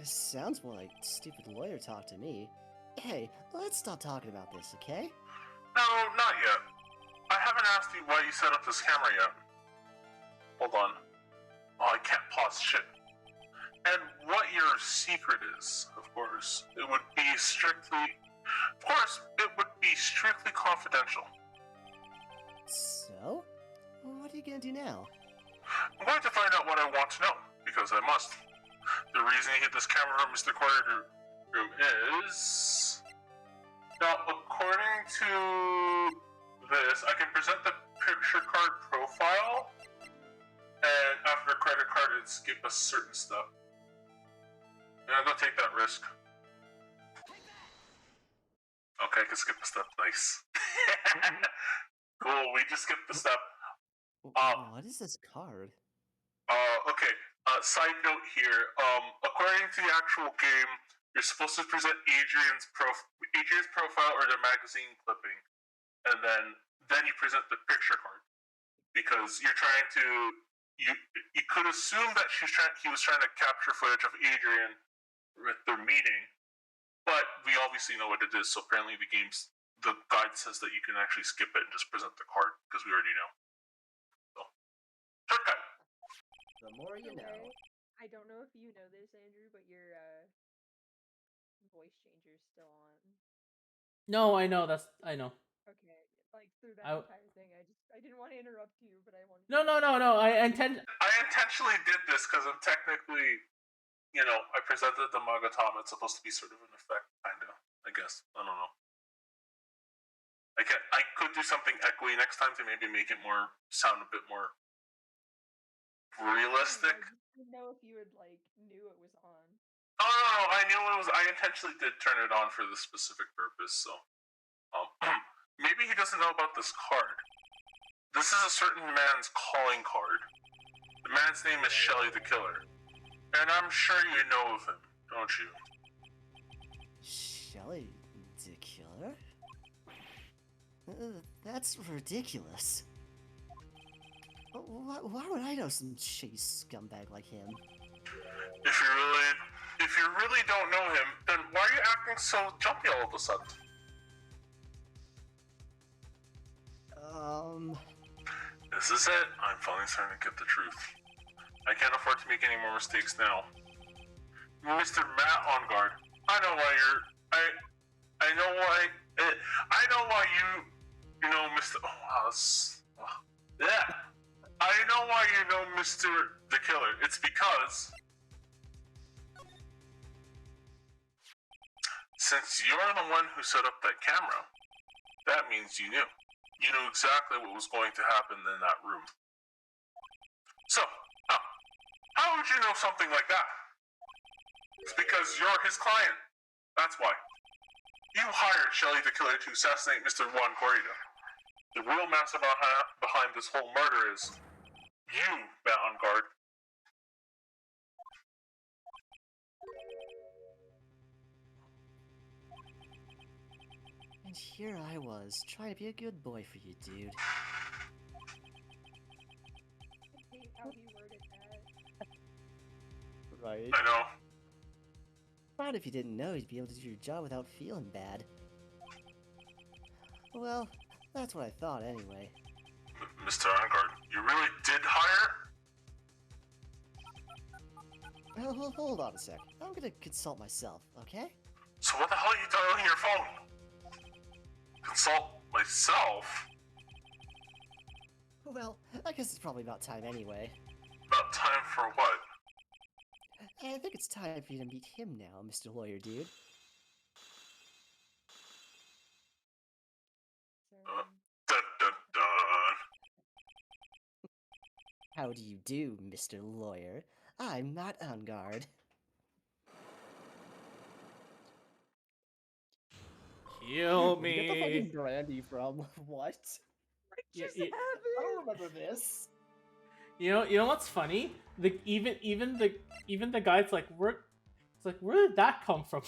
It sounds more like stupid lawyer talk to me. Hey, let's stop talking about this, okay? No, not yet. I haven't asked you why you set up this camera yet. Hold on. Oh, I can't pause shit. And what your secret is, of course. It would be strictly... Of course, it would be strictly confidential. So? What are you gonna do now? I'm going to find out what I want to know, because I must. The reason he hid this camera from Mr. Quarter room is... Now, according to this, I can present the picture card profile, and after a credit card, it'd skip a certain stuff. And I'll go take that risk. Okay, I can skip the step. Nice. Cool, we just skipped the step. What is this card? Okay. Side note here. According to the actual game, you're supposed to present Adrian's profile or the magazine clipping, and then you present the picture card, because you're trying to. You could assume that he was trying to capture footage of Adrian with their meeting, but we obviously know what it is. So apparently, the guide says that you can actually skip it and just present the card, because we already know. So, shortcut. The more you know. I don't know if you know this, Andrew, but your voice changer's still on. No, I know. I know. Okay, like through that entire thing, I didn't want to interrupt you, but I wanted. No. I intentionally did this because I'm technically, I presented the Magatama. It's supposed to be sort of an effect, kind of. I guess. I don't know. I could do something echoey next time to maybe make it sound a bit more realistic. I just didn't know if you had knew it was on. Oh no, I knew it was. I intentionally did turn it on for this specific purpose. So, maybe he doesn't know about this card. This is a certain man's calling card. The man's name is Shelly the Killer, and I'm sure you know of him, don't you? Shelly the Killer? That's ridiculous. Why would I know some shitty scumbag like him? If you really don't know him, then why are you acting so jumpy all of a sudden? This is it. I'm finally starting to get the truth. I can't afford to make any more mistakes now. Mr. Matt on guard. I know why you're... I know why you know Mr... Oh, wow, yeah. I know why you know Mr. the Killer. It's because... Since you're the one who set up that camera, that means you knew. You knew exactly what was going to happen in that room. So, how would you know something like that? It's because you're his client. That's why. You hired Shelly the Killer to assassinate Mr. Juan Corrida. The real master behind this whole murder is you met on guard. And here I was, trying to be a good boy for you, dude. I hate how he worded that. Right. I know. Proud if you didn't know you'd be able to do your job without feeling bad. Well, that's what I thought anyway. Mr. Onguard, you really did hire? Well, hold on a sec. I'm gonna consult myself, okay? So what the hell are you doing on your phone? Consult myself? Well, I guess it's probably about time anyway. About time for what? I think it's time for you to meet him now, Mr. Lawyer Dude. Dun dun dun. How do you do, Mr. Lawyer? I'm not on guard. Kill Where'd you get the fucking me. brandy from? What? Yeah, Just yeah. I don't happened. remember this. You know what's funny? Even the guy's like, where did that come from?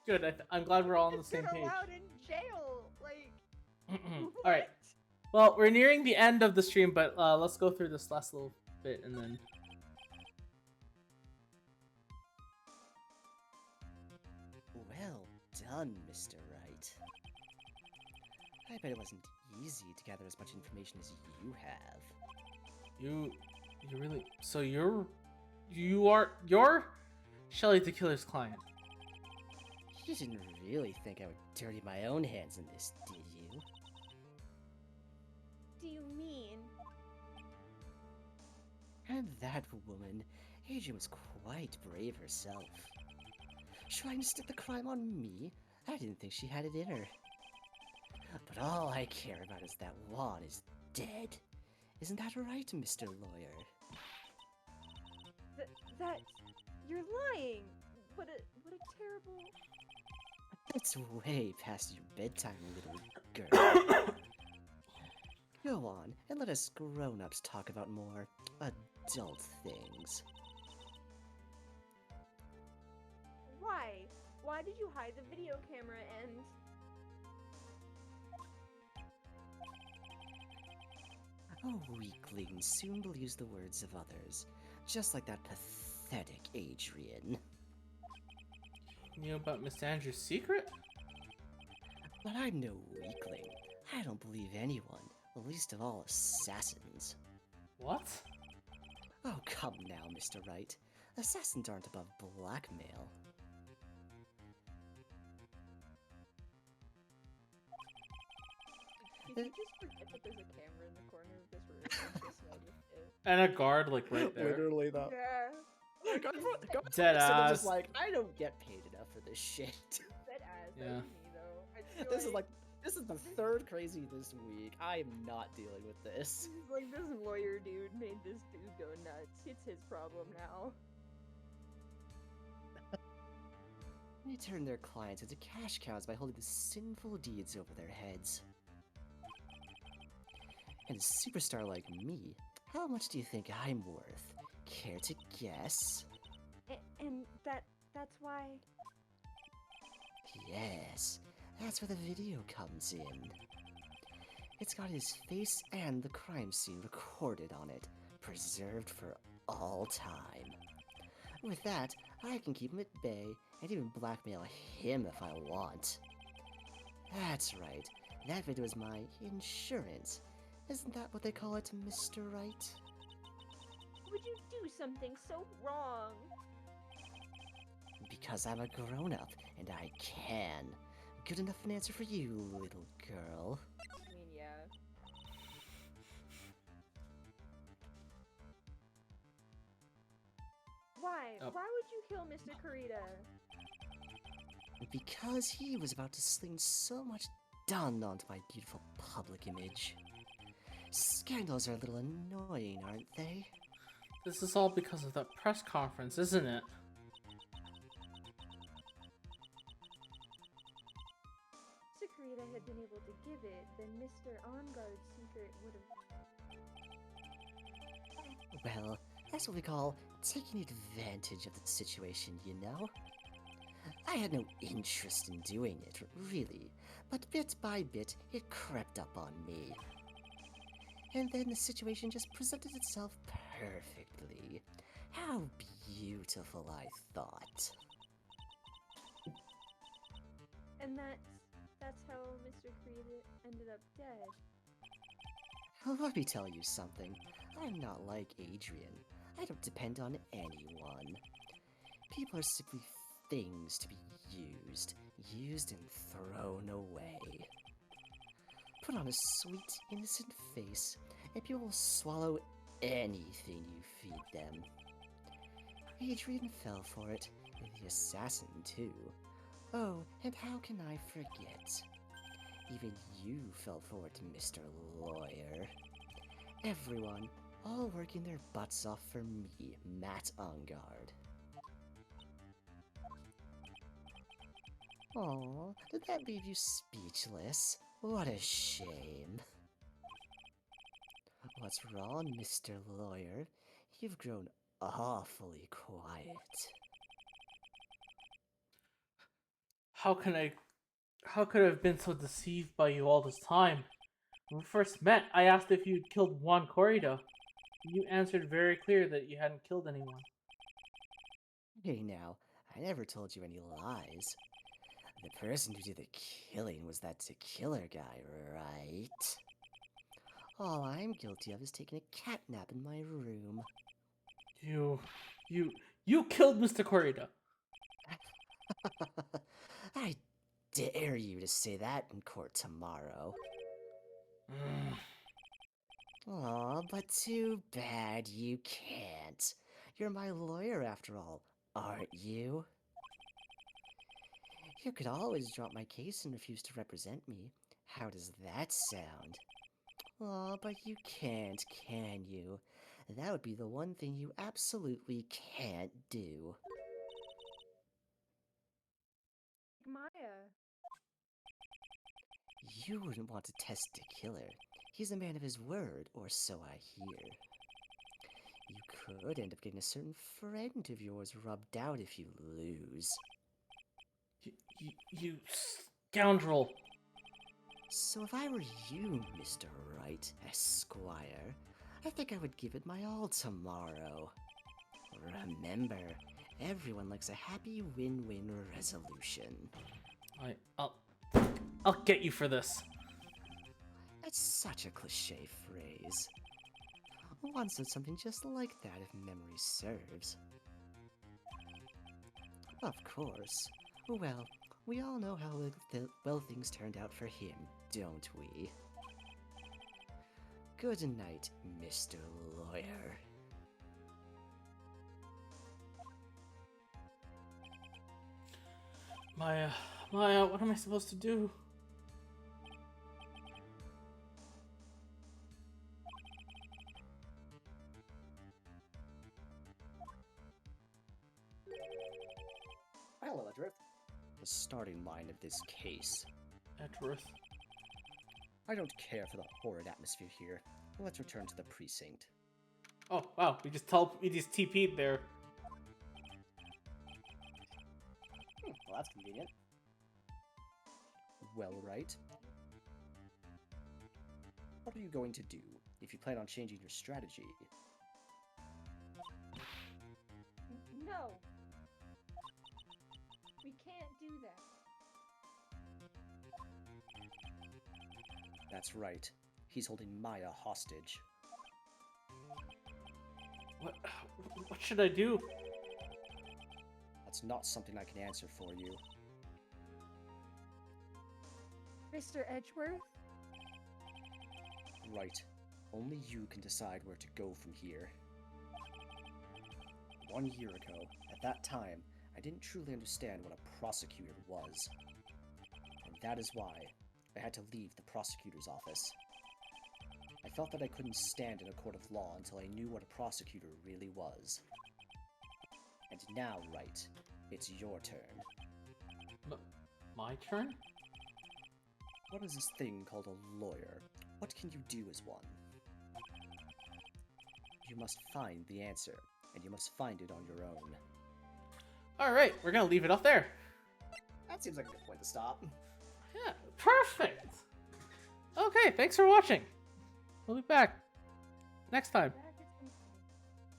Good. I'm glad we're all on the It's same been page. allowed in jail. Like, All right. Well, we're nearing the end of the stream, but let's go through this last little bit and then. Well done, Mr. Wright. I bet it wasn't easy to gather as much information as you have. You really. So you're Shelly the Killer's client. You didn't really think I would dirty my own hands in this, did you? do you mean? And that woman, Adrian was quite brave herself. Trying to stick the crime on me? I didn't think she had it in her. But all I care about is that Juan is dead. Isn't that right, Mr. Lawyer? That you're lying. What a terrible. It's way past your bedtime, little girl. Go on, and let us grown-ups talk about more adult things. Why? Why did you hide the video camera and? A weakling soon believes the words of others, just like that pathetic Adrian. You know about Miss Andrews' secret? But I'm no weakling. I don't believe anyone, least of all assassins. What? Oh, come now, Mr. Wright. Assassins aren't above blackmail. Did you just forget that there's a camera in the corner of this room? and just noticed it? And a guard like right there. Literally, though. Yeah. Dead ass. Just like, I don't get paid enough for this shit. That ass. Yeah. That was me though. I feel This is the third crazy this week. I am not dealing with this. like this lawyer dude made this dude go nuts. It's his problem now. They turn their clients into cash cows by holding the sinful deeds over their heads. And a superstar like me, how much do you think I'm worth? Care to guess? And that's why. Yes, that's where the video comes in. It's got his face and the crime scene recorded on it, preserved for all time. With that, I can keep him at bay and even blackmail him if I want. That's right, that video is my insurance. Isn't that what they call it, Mr. Wright? Would you do something so wrong? Because I'm a grown-up, and I can. Good enough an answer for you, little girl. I mean, yeah. Why? Oh. Why would you kill Mr. Kurita? Because he was about to sling so much dung onto my beautiful public image. Scandals are a little annoying, aren't they? This is all because of that press conference, isn't it? If Mr. Kurita had been able to give it, then Mr. On Guard's secret would have. Well, that's what we call taking advantage of the situation, you know? I had no interest in doing it, really, but bit by bit it crept up on me. And then the situation just presented itself perfectly. How beautiful, I thought. And that's how Mr. Creed ended up dead. Let me tell you something. I'm not like Adrian. I don't depend on anyone. People are simply things to be used and thrown away. Put on a sweet, innocent face, and people will swallow anything you feed them. Adrian fell for it, and the assassin too. Oh, and how can I forget? Even you fell for it, Mr. Lawyer. Everyone, all working their butts off for me, Matt Ungard. Aw, did that leave you speechless? What a shame. What's wrong, Mr. Lawyer? You've grown awfully quiet. How could I have been so deceived by you all this time? When we first met, I asked if you'd killed Juan Corrido. You answered very clear that you hadn't killed anyone. Hey now, I never told you any lies. The person who did the killing was that tequila guy, right? All I'm guilty of is taking a cat nap in my room. You killed Mr. Corrido. I dare you to say that in court tomorrow. Aw, but too bad you can't. You're my lawyer after all, aren't you? You could always drop my case and refuse to represent me. How does that sound? Aw, but you can't, can you? That would be the one thing you absolutely can't do. Maya. You wouldn't want to test a killer. He's a man of his word, or so I hear. You could end up getting a certain friend of yours rubbed out if you lose. You scoundrel. So if I were you, Mr. Wright, Esquire, I think I would give it my all tomorrow. Remember, everyone likes a happy win-win resolution. I'll get you for this. That's such a cliche phrase. One said something just like that if memory serves. Of course. Well, we all know how well things turned out for him, don't we? Good night, Mr. Lawyer. Maya, what am I supposed to do? Hello, Edgeworth. The starting line of this case. Edgeworth. I don't care for the horrid atmosphere here. Let's return to the precinct. Oh wow, we just TP'd there. Well, that's convenient. Well, right. What are you going to do if you plan on changing your strategy? No. We can't do that. That's right. He's holding Maya hostage. What should I do? That's not something I can answer for you. Mr. Edgeworth? Right. Only you can decide where to go from here. 1 year ago, at that time, I didn't truly understand what a prosecutor was. And that is why I had to leave the prosecutor's office. I felt that I couldn't stand in a court of law until I knew what a prosecutor really was. And now, Wright, it's your turn. My turn? What is this thing called a lawyer? What can you do as one? You must find the answer, and you must find it on your own. All right, we're gonna leave it up there. That seems like a good point to stop. Yeah, perfect. Okay, thanks for watching. We'll be back next time. Back at some point.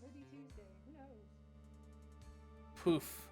Maybe Tuesday. Who knows? Poof.